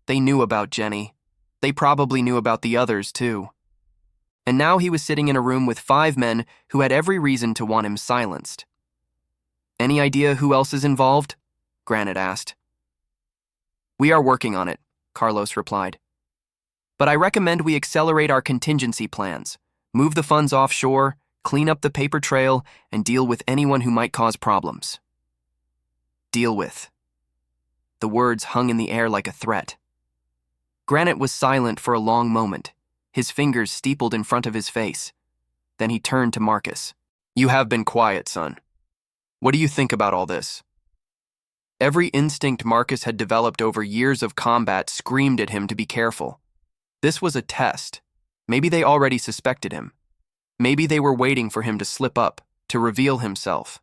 They knew about Jenny. They probably knew about the others, too. And now he was sitting in a room with 5 men who had every reason to want him silenced. "Any idea who else is involved?" Granite asked. "We are working on it," Carlos replied. "But I recommend we accelerate our contingency plans, move the funds offshore, clean up the paper trail, and deal with anyone who might cause problems." Deal with. The words hung in the air like a threat. Granite was silent for a long moment, his fingers steepled in front of his face. Then he turned to Marcus. "You have been quiet, son. What do you think about all this?" Every instinct Marcus had developed over years of combat screamed at him to be careful. This was a test. Maybe they already suspected him. Maybe they were waiting for him to slip up, to reveal himself.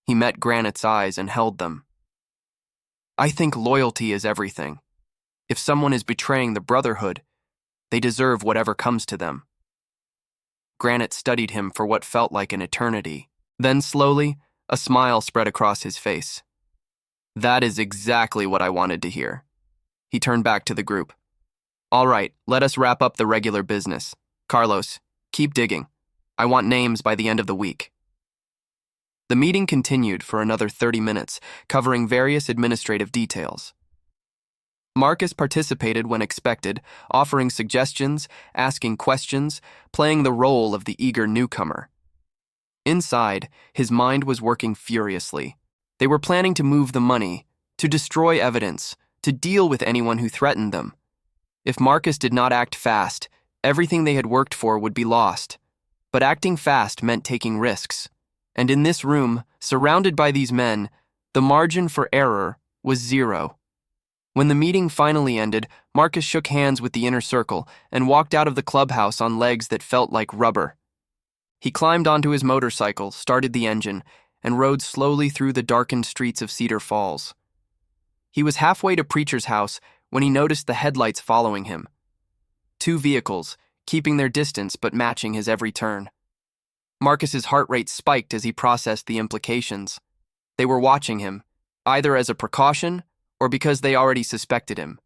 He met Granite's eyes and held them. "I think loyalty is everything. If someone is betraying the Brotherhood, they deserve whatever comes to them." Granite studied him for what felt like an eternity. Then slowly, a smile spread across his face. "That is exactly what I wanted to hear." He turned back to the group. "All right, let us wrap up the regular business. Carlos, keep digging. I want names by the end of the week." The meeting continued for another 30 minutes, covering various administrative details. Marcus participated when expected, offering suggestions, asking questions, playing the role of the eager newcomer. Inside, his mind was working furiously. They were planning to move the money, to destroy evidence, to deal with anyone who threatened them. If Marcus did not act fast, everything they had worked for would be lost. But acting fast meant taking risks. And in this room, surrounded by these men, the margin for error was 0. When the meeting finally ended, Marcus shook hands with the inner circle and walked out of the clubhouse on legs that felt like rubber. He climbed onto his motorcycle, started the engine, and rode slowly through the darkened streets of Cedar Falls. He was halfway to Preacher's house when he noticed the headlights following him. 2 vehicles, keeping their distance but matching his every turn. Marcus's heart rate spiked as he processed the implications. They were watching him, either as a precaution or because they already suspected him.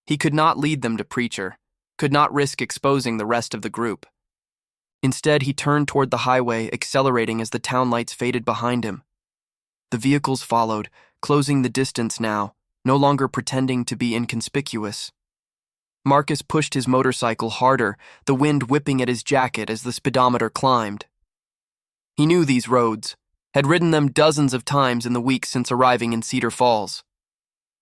He could not lead them to Preacher, could not risk exposing the rest of the group. Instead, he turned toward the highway, accelerating as the town lights faded behind him. The vehicles followed, closing the distance now, no longer pretending to be inconspicuous. Marcus pushed his motorcycle harder, the wind whipping at his jacket as the speedometer climbed. He knew these roads, had ridden them dozens of times in the weeks since arriving in Cedar Falls.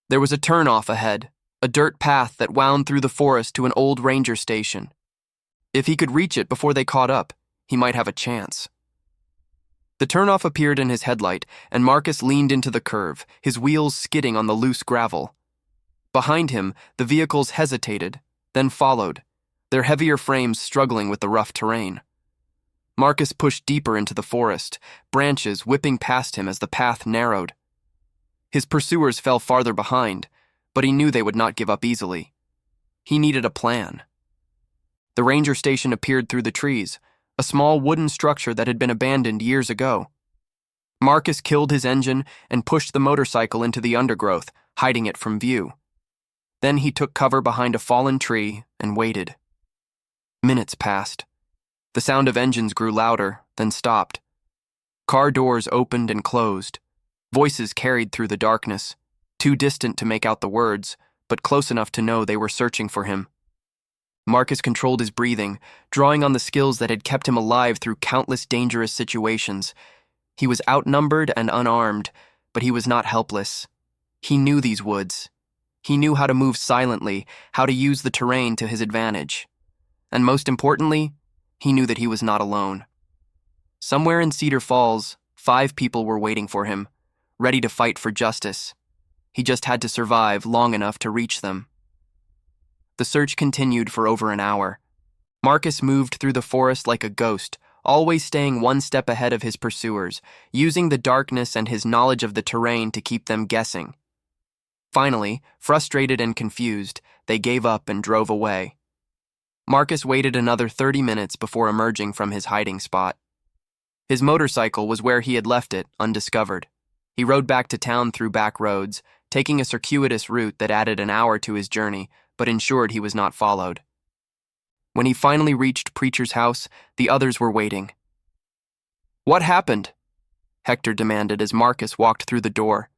There was a turnoff ahead, a dirt path that wound through the forest to an old ranger station. If he could reach it before they caught up, he might have a chance. The turnoff appeared in his headlight, and Marcus leaned into the curve, his wheels skidding on the loose gravel. Behind him, the vehicles hesitated, then followed, their heavier frames struggling with the rough terrain. Marcus pushed deeper into the forest, branches whipping past him as the path narrowed. His pursuers fell farther behind, but he knew they would not give up easily. He needed a plan. The ranger station appeared through the trees, a small wooden structure that had been abandoned years ago. Marcus killed his engine and pushed the motorcycle into the undergrowth, hiding it from view. Then he took cover behind a fallen tree and waited. Minutes passed. The sound of engines grew louder, then stopped. Car doors opened and closed. Voices carried through the darkness, too distant to make out the words, but close enough to know they were searching for him. Marcus controlled his breathing, drawing on the skills that had kept him alive through countless dangerous situations. He was outnumbered and unarmed, but he was not helpless. He knew these woods. He knew how to move silently, how to use the terrain to his advantage. And most importantly, he knew that he was not alone. Somewhere in Cedar Falls, 5 people were waiting for him, ready to fight for justice. He just had to survive long enough to reach them. The search continued for over an hour. Marcus moved through the forest like a ghost, always staying one step ahead of his pursuers, using the darkness and his knowledge of the terrain to keep them guessing. Finally, frustrated and confused, they gave up and drove away. Marcus waited another 30 minutes before emerging from his hiding spot. His motorcycle was where he had left it, undiscovered. He rode back to town through back roads, taking a circuitous route that added an hour to his journey, but ensured he was not followed. When he finally reached Preacher's house, the others were waiting. "What happened?" Hector demanded as Marcus walked through the door.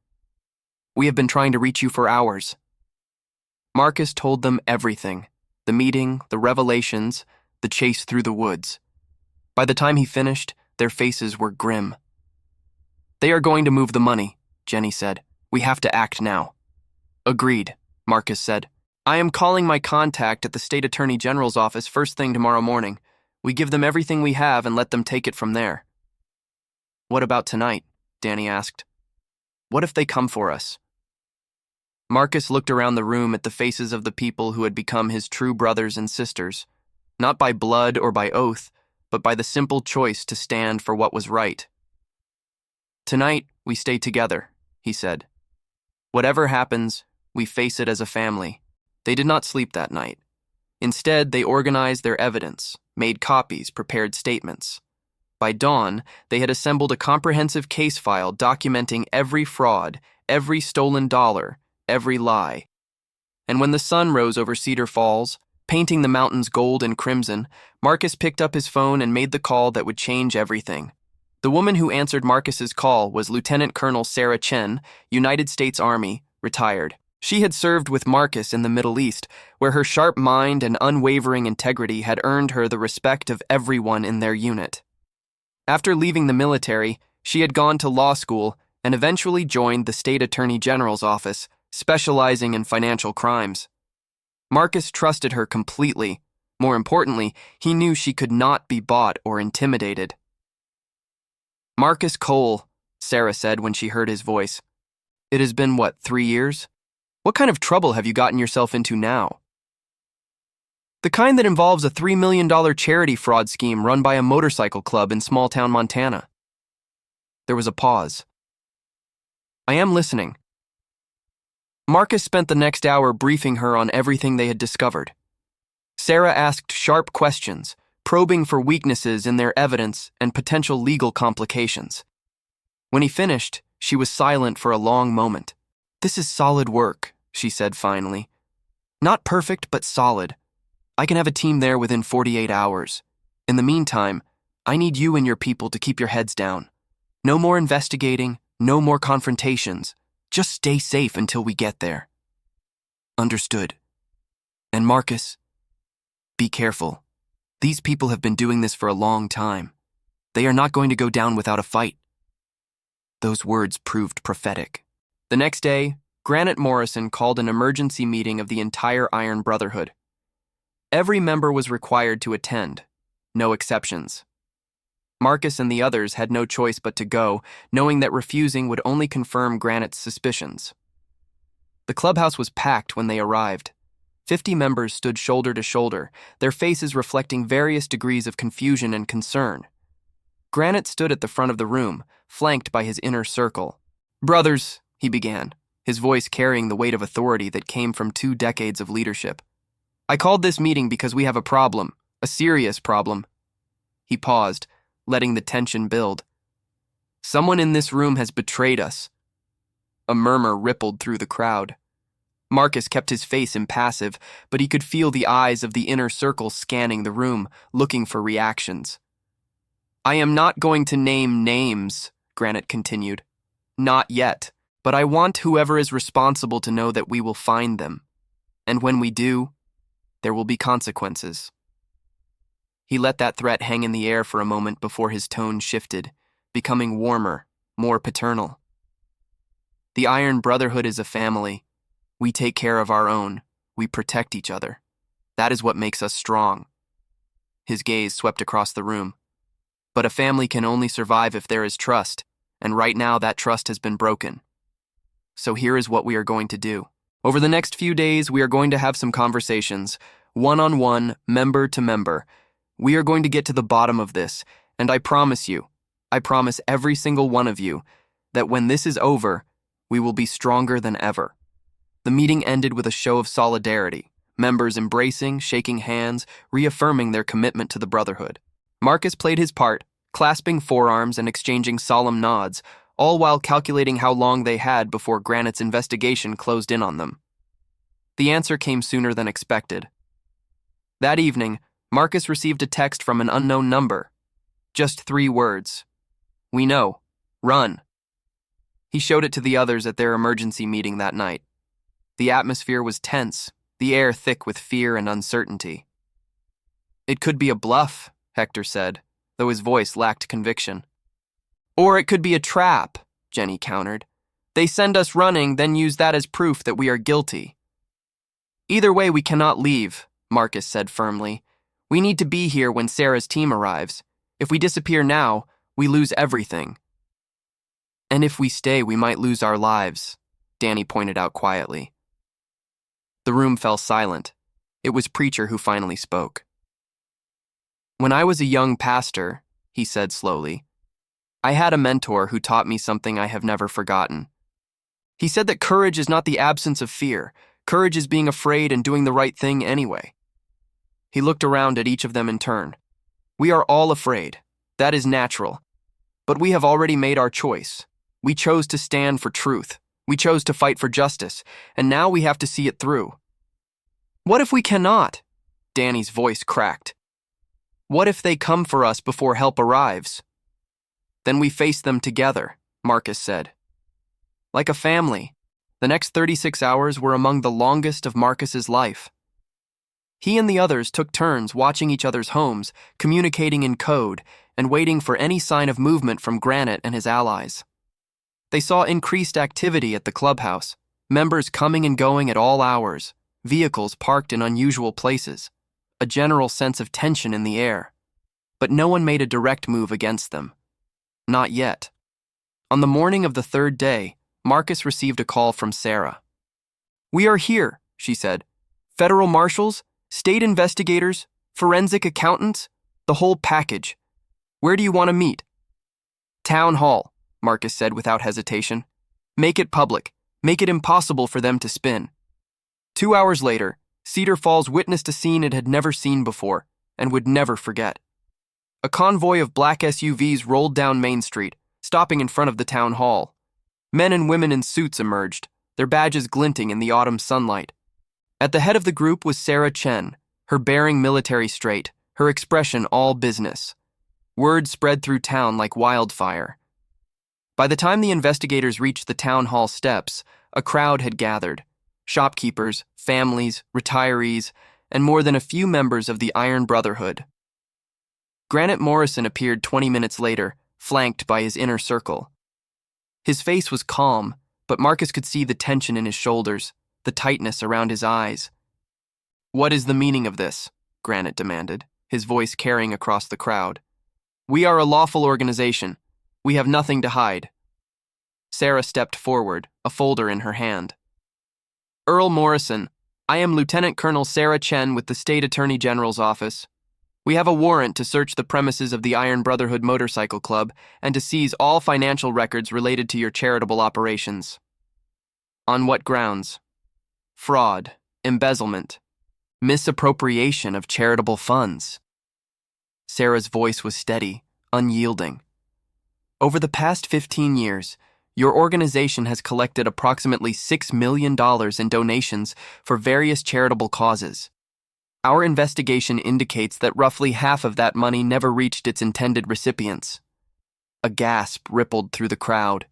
"We have been trying to reach you for hours." Marcus told them everything. The meeting, the revelations, the chase through the woods. By the time he finished, their faces were grim. "They are going to move the money," Jenny said. "We have to act now." "Agreed," Marcus said. "I am calling my contact at the State Attorney General's office first thing tomorrow morning. We give them everything we have and let them take it from there." "What about tonight?" Danny asked. "What if they come for us?" Marcus looked around the room at the faces of the people who had become his true brothers and sisters, not by blood or by oath, but by the simple choice to stand for what was right. "Tonight, we stay together," he said. "Whatever happens, we face it as a family." They did not sleep that night. Instead, they organized their evidence, made copies, prepared statements. By dawn, they had assembled a comprehensive case file documenting every fraud, every stolen dollar, every lie. And when the sun rose over Cedar Falls, painting the mountains gold and crimson, Marcus picked up his phone and made the call that would change everything. The woman who answered Marcus's call was Lieutenant Colonel Sarah Chen, United States Army, retired. She had served with Marcus in the Middle East, where her sharp mind and unwavering integrity had earned her the respect of everyone in their unit. After leaving the military, she had gone to law school and eventually joined the State Attorney General's office, specializing in financial crimes. Marcus trusted her completely. More importantly, he knew she could not be bought or intimidated. "Marcus Cole," Sarah said when she heard his voice. "It has been, 3 years? What kind of trouble have you gotten yourself into now?" "The kind that involves a $3 million charity fraud scheme run by a motorcycle club in small-town Montana." There was a pause. "I am listening." Marcus spent the next hour briefing her on everything they had discovered. Sarah asked sharp questions, probing for weaknesses in their evidence and potential legal complications. When he finished, she was silent for a long moment. "This is solid work," she said finally. "Not perfect, but solid. I can have a team there within 48 hours. In the meantime, I need you and your people to keep your heads down. No more investigating, no more confrontations. Just stay safe until we get there." "Understood. And Marcus, be careful. These people have been doing this for a long time. They are not going to go down without a fight." Those words proved prophetic. The next day, Granite Morrison called an emergency meeting of the entire Iron Brotherhood. Every member was required to attend, no exceptions. Marcus and the others had no choice but to go, knowing that refusing would only confirm Granite's suspicions. The clubhouse was packed when they arrived. 50 members stood shoulder to shoulder, their faces reflecting various degrees of confusion and concern. Granite stood at the front of the room, flanked by his inner circle. "Brothers," he began, his voice carrying the weight of authority that came from 2 decades of leadership. "I called this meeting because we have a problem, a serious problem." He paused, letting the tension build. "Someone in this room has betrayed us." A murmur rippled through the crowd. Marcus kept his face impassive, but he could feel the eyes of the inner circle scanning the room, looking for reactions. "I am not going to name names," Granite continued. "Not yet, but I want whoever is responsible to know that we will find them. And when we do, there will be consequences." He let that threat hang in the air for a moment before his tone shifted, becoming warmer, more paternal. "The Iron Brotherhood is a family. We take care of our own. We protect each other. That is what makes us strong." His gaze swept across the room. "But a family can only survive if there is trust, and right now that trust has been broken. So here is what we are going to do. Over the next few days, we are going to have some conversations, one-on-one, member to member. We are going to get to the bottom of this, and I promise every single one of you, that when this is over, we will be stronger than ever." The meeting ended with a show of solidarity, members embracing, shaking hands, reaffirming their commitment to the Brotherhood. Marcus played his part, clasping forearms and exchanging solemn nods, all while calculating how long they had before Granite's investigation closed in on them. The answer came sooner than expected. That evening, Marcus received a text from an unknown number. Just 3 words. "We know. Run." He showed it to the others at their emergency meeting that night. The atmosphere was tense, the air thick with fear and uncertainty. "It could be a bluff," Hector said, though his voice lacked conviction. "Or it could be a trap," Jenny countered. "They send us running, then use that as proof that we are guilty." "Either way, we cannot leave," Marcus said firmly. "We need to be here when Sarah's team arrives. If we disappear now, we lose everything." "And if we stay, we might lose our lives," Danny pointed out quietly. The room fell silent. It was Preacher who finally spoke. "When I was a young pastor," he said slowly, "I had a mentor who taught me something I have never forgotten. He said that courage is not the absence of fear. Courage is being afraid and doing the right thing anyway." He looked around at each of them in turn. "We are all afraid. That is natural. But we have already made our choice. We chose to stand for truth. We chose to fight for justice, and now we have to see it through." "What if we cannot?" Danny's voice cracked. "What if they come for us before help arrives?" "Then we face them together," Marcus said. Like a family, the next 36 hours were among the longest of Marcus's life. He and the others took turns watching each other's homes, communicating in code, and waiting for any sign of movement from Granite and his allies. They saw increased activity at the clubhouse, members coming and going at all hours, vehicles parked in unusual places, a general sense of tension in the air. But no one made a direct move against them. Not yet. On the morning of the 3rd day, Marcus received a call from Sarah. "We are here," she said. "Federal marshals, state investigators, forensic accountants, the whole package. Where do you want to meet?" "Town hall," Marcus said without hesitation. "Make it public. make it impossible for them to spin. 2 hours later, Cedar Falls witnessed a scene it had never seen before and would never forget. A convoy of black SUVs rolled down Main Street, stopping in front of the town hall. Men and women in suits emerged, their badges glinting in the autumn sunlight. At the head of the group was Sarah Chen, her bearing military straight, her expression all business. Word spread through town like wildfire. By the time the investigators reached the town hall steps, a crowd had gathered. Shopkeepers, families, retirees, and more than a few members of the Iron Brotherhood. Granite Morrison appeared 20 minutes later, flanked by his inner circle. His face was calm, but Marcus could see the tension in his shoulders, the tightness around his eyes. "What is the meaning of this?" Granite demanded, his voice carrying across the crowd. "We are a lawful organization. We have nothing to hide." Sarah stepped forward, a folder in her hand. "Earl Morrison, I am Lieutenant Colonel Sarah Chen with the State Attorney General's office. We have a warrant to search the premises of the Iron Brotherhood Motorcycle Club and to seize all financial records related to your charitable operations." "On what grounds?" "Fraud, embezzlement, misappropriation of charitable funds." Sarah's voice was steady, unyielding. "Over the past 15 years, your organization has collected approximately $6 million in donations for various charitable causes. Our investigation indicates that roughly half of that money never reached its intended recipients." A gasp rippled through the crowd.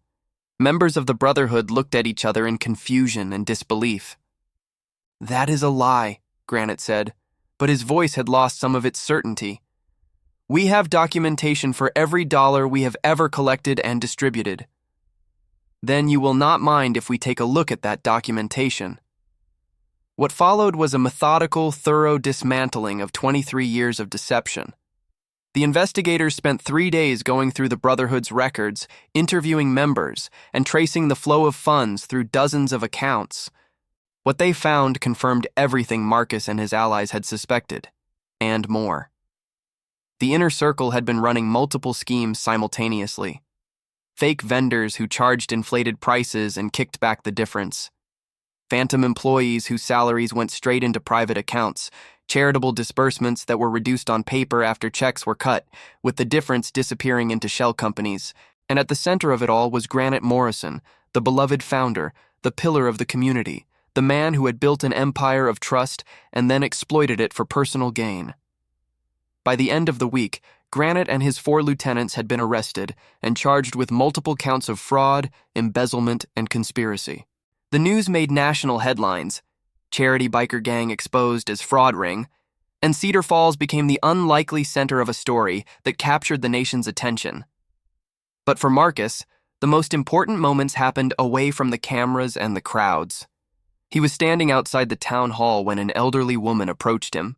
Members of the Brotherhood looked at each other in confusion and disbelief. "That is a lie," Granite said, but his voice had lost some of its certainty. "We have documentation for every dollar we have ever collected and distributed." "Then you will not mind if we take a look at that documentation." What followed was a methodical, thorough dismantling of 23 years of deception. The investigators spent 3 days going through the Brotherhood's records, interviewing members, and tracing the flow of funds through dozens of accounts. What they found confirmed everything Marcus and his allies had suspected, and more. The inner circle had been running multiple schemes simultaneously. Fake vendors who charged inflated prices and kicked back the difference. Phantom employees whose salaries went straight into private accounts, charitable disbursements that were reduced on paper after checks were cut, with the difference disappearing into shell companies. And at the center of it all was Granite Morrison, the beloved founder, the pillar of the community, the man who had built an empire of trust and then exploited it for personal gain. By the end of the week, Granite and his 4 lieutenants had been arrested and charged with multiple counts of fraud, embezzlement, and conspiracy. The news made national headlines: charity biker gang exposed as fraud ring, and Cedar Falls became the unlikely center of a story that captured the nation's attention. But for Marcus, the most important moments happened away from the cameras and the crowds. He was standing outside the town hall when an elderly woman approached him.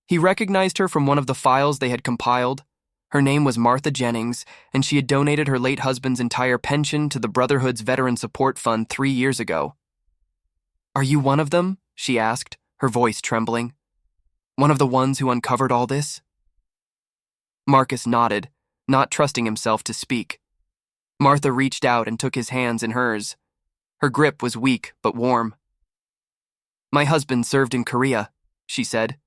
He recognized her from one of the files they had compiled. Her name was Martha Jennings, and she had donated her late husband's entire pension to the Brotherhood's Veteran Support Fund 3 years ago. "Are you one of them?" she asked, her voice trembling. "One of the ones who uncovered all this?" Marcus nodded, not trusting himself to speak. Martha reached out and took his hands in hers. Her grip was weak but warm. "My husband served in Korea," she said.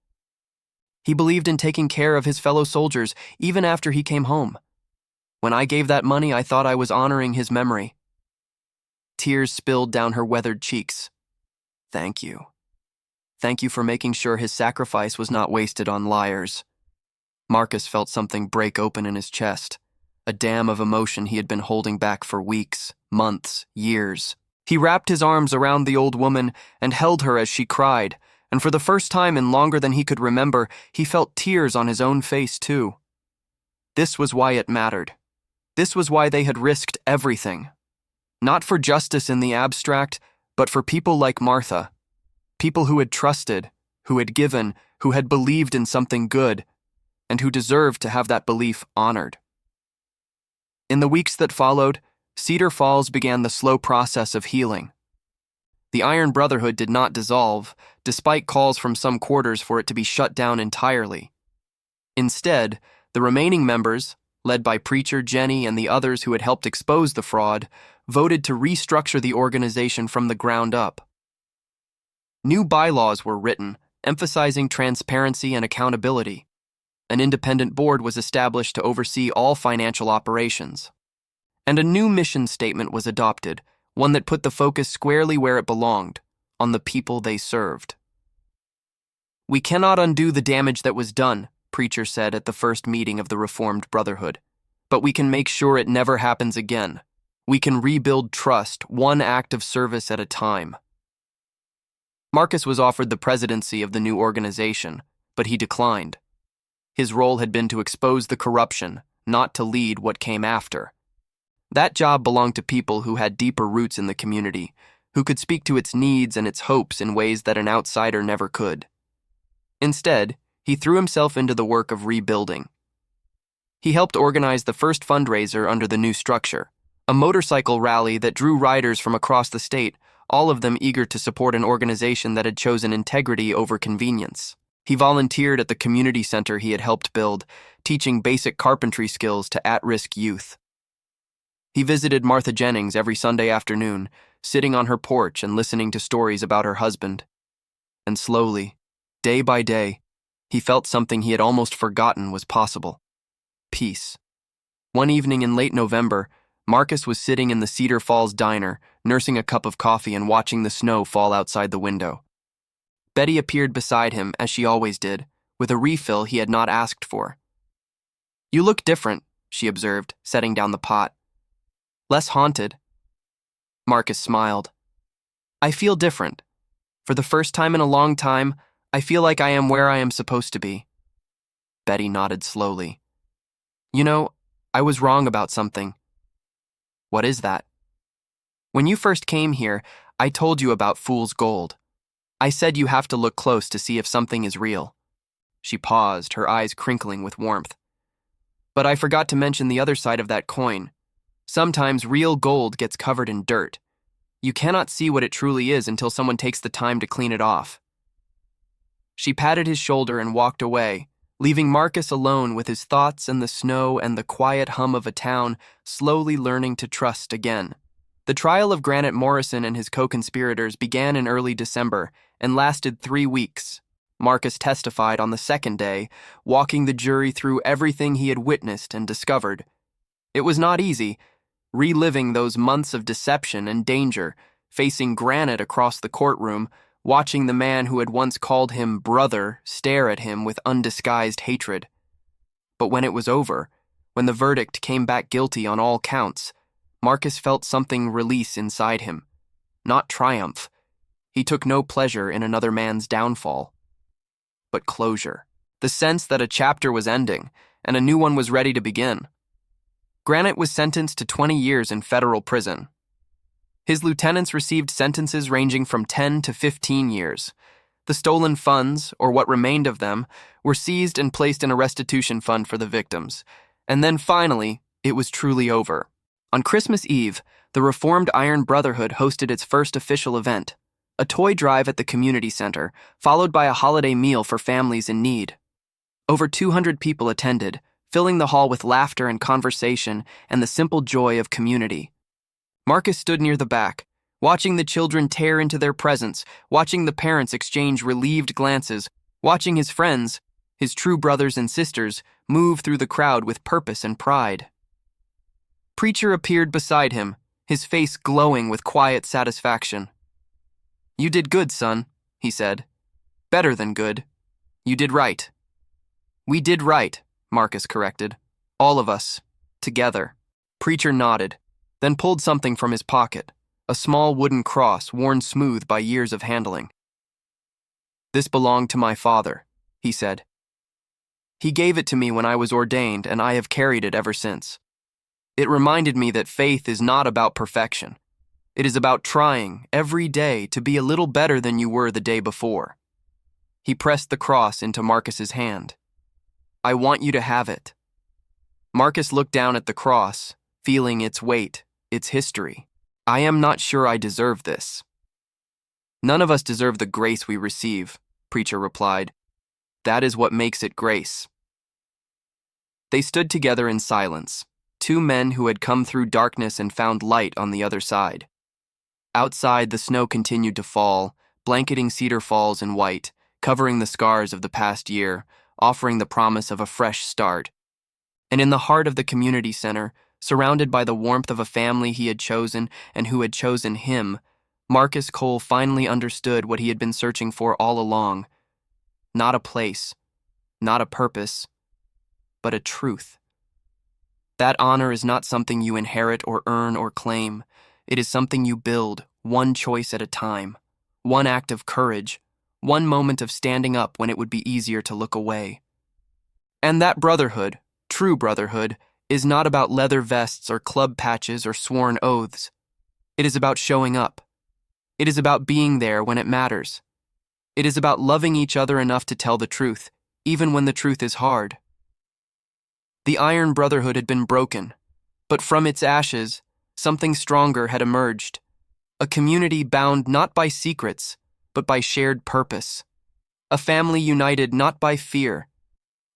"He believed in taking care of his fellow soldiers even after he came home. When I gave that money, I thought I was honoring his memory." Tears spilled down her weathered cheeks. "Thank you. Thank you for making sure his sacrifice was not wasted on liars." Marcus felt something break open in his chest, a dam of emotion he had been holding back for weeks, months, years. He wrapped his arms around the old woman and held her as she cried, and for the first time in longer than he could remember, he felt tears on his own face too. This was why it mattered. This was why they had risked everything. Not for justice in the abstract, but for people like Martha. People who had trusted, who had given, who had believed in something good, and who deserved to have that belief honored. In the weeks that followed, Cedar Falls began the slow process of healing. The Iron Brotherhood did not dissolve, despite calls from some quarters for it to be shut down entirely. Instead, the remaining members, led by Preacher Jenny and the others who had helped expose the fraud, voted to restructure the organization from the ground up. New bylaws were written, emphasizing transparency and accountability. An independent board was established to oversee all financial operations. And a new mission statement was adopted, one that put the focus squarely where it belonged, on the people they served. "We cannot undo the damage that was done," Preacher said at the first meeting of the Reformed Brotherhood, "but we can make sure it never happens again. We can rebuild trust, one act of service at a time." Marcus was offered the presidency of the new organization, but he declined. His role had been to expose the corruption, not to lead what came after. That job belonged to people who had deeper roots in the community, who could speak to its needs and its hopes in ways that an outsider never could. Instead, he threw himself into the work of rebuilding. He helped organize the first fundraiser under the new structure, a motorcycle rally that drew riders from across the state, all of them eager to support an organization that had chosen integrity over convenience. He volunteered at the community center he had helped build, teaching basic carpentry skills to at-risk youth. He visited Martha Jennings every Sunday afternoon, sitting on her porch and listening to stories about her husband. And slowly, day by day, he felt something he had almost forgotten was possible: peace. One evening in late November, Marcus was sitting in the Cedar Falls diner, nursing a cup of coffee and watching the snow fall outside the window. Betty appeared beside him, as she always did, with a refill he had not asked for. "You look different," she observed, setting down the pot. "Less haunted." Marcus smiled. "I feel different. For the first time in a long time, I feel like I am where I am supposed to be." Betty nodded slowly. "You know, I was wrong about something." "What is that?" "When you first came here, I told you about fool's gold. I said you have to look close to see if something is real." She paused, her eyes crinkling with warmth. "But I forgot to mention the other side of that coin. Sometimes real gold gets covered in dirt. You cannot see what it truly is until someone takes the time to clean it off." She patted his shoulder and walked away, leaving Marcus alone with his thoughts and the snow and the quiet hum of a town slowly learning to trust again. The trial of Granite Morrison and his co-conspirators began in early December and lasted 3 weeks. Marcus testified on the second day, walking the jury through everything he had witnessed and discovered. It was not easy, reliving those months of deception and danger, facing Granite across the courtroom, watching the man who had once called him brother stare at him with undisguised hatred. But when it was over, when the verdict came back guilty on all counts, Marcus felt something release inside him. Not triumph. He took no pleasure in another man's downfall. But closure. The sense that a chapter was ending, and a new one was ready to begin. Granite was sentenced to 20 years in federal prison. His lieutenants received sentences ranging from 10 to 15 years. The stolen funds, or what remained of them, were seized and placed in a restitution fund for the victims. And then finally, it was truly over. On Christmas Eve, the Reformed Iron Brotherhood hosted its first official event, a toy drive at the community center, followed by a holiday meal for families in need. Over 200 people attended, filling the hall with laughter and conversation and the simple joy of community. Marcus stood near the back, watching the children tear into their presents, watching the parents exchange relieved glances, watching his friends, his true brothers and sisters, move through the crowd with purpose and pride. Preacher appeared beside him, his face glowing with quiet satisfaction. "You did good, son," he said. "Better than good. You did right." "We did right," Marcus corrected. "All of us. Together." Preacher nodded, then pulled something from his pocket, a small wooden cross worn smooth by years of handling. "This belonged to my father," he said. "He gave it to me when I was ordained, and I have carried it ever since. It reminded me that faith is not about perfection. It is about trying, every day, to be a little better than you were the day before." He pressed the cross into Marcus's hand. "I want you to have it." Marcus looked down at the cross, feeling its weight, its history. "I am not sure I deserve this." "None of us deserve the grace we receive," Preacher replied. "That is what makes it grace." They stood together in silence, two men who had come through darkness and found light on the other side. Outside, the snow continued to fall, blanketing Cedar Falls in white, covering the scars of the past year, offering the promise of a fresh start. And in the heart of the community center, surrounded by the warmth of a family he had chosen and who had chosen him, Marcus Cole finally understood what he had been searching for all along. Not a place, not a purpose, but a truth. That honor is not something you inherit or earn or claim. It is something you build, one choice at a time, one act of courage, one moment of standing up when it would be easier to look away. And that brotherhood, true brotherhood, is not about leather vests or club patches or sworn oaths. It is about showing up. It is about being there when it matters. It is about loving each other enough to tell the truth, even when the truth is hard. The Iron Brotherhood had been broken, but from its ashes, something stronger had emerged. A community bound not by secrets, but by shared purpose. A family united not by fear,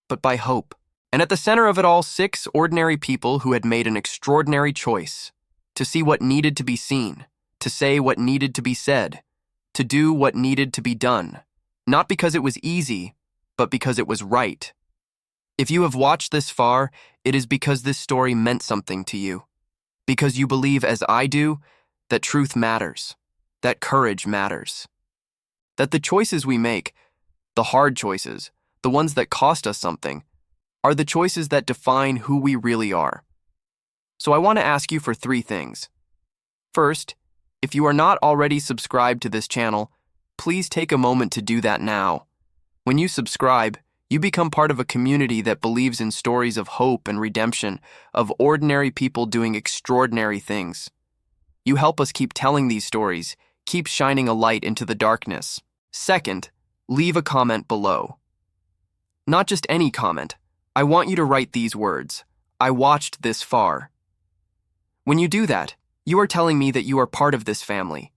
but by hope. And at the center of it all, 6 ordinary people who had made an extraordinary choice to see what needed to be seen, to say what needed to be said, to do what needed to be done, not because it was easy, but because it was right. If you have watched this far, it is because this story meant something to you, because you believe, as I do, that truth matters, that courage matters, that the choices we make, the hard choices, the ones that cost us something, are the choices that define who we really are. So I want to ask you for 3 things. First, if you are not already subscribed to this channel, please take a moment to do that now. When you subscribe, you become part of a community that believes in stories of hope and redemption, of ordinary people doing extraordinary things. You help us keep telling these stories, keep shining a light into the darkness. Second, leave a comment below. Not just any comment. I want you to write these words: I watched this far. When you do that, you are telling me that you are part of this family.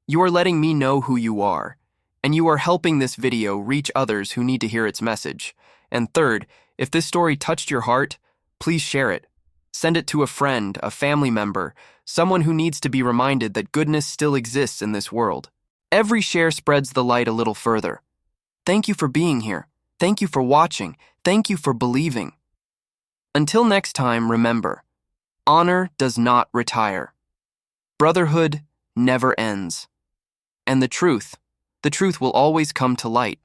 You are letting me know who you are, and you are helping this video reach others who need to hear its message. And third, if this story touched your heart, please share it. Send it to a friend, a family member, someone who needs to be reminded that goodness still exists in this world. Every share spreads the light a little further. Thank you for being here. Thank you for watching. Thank you for believing. Until next time, remember, honor does not retire. Brotherhood never ends. And the truth will always come to light.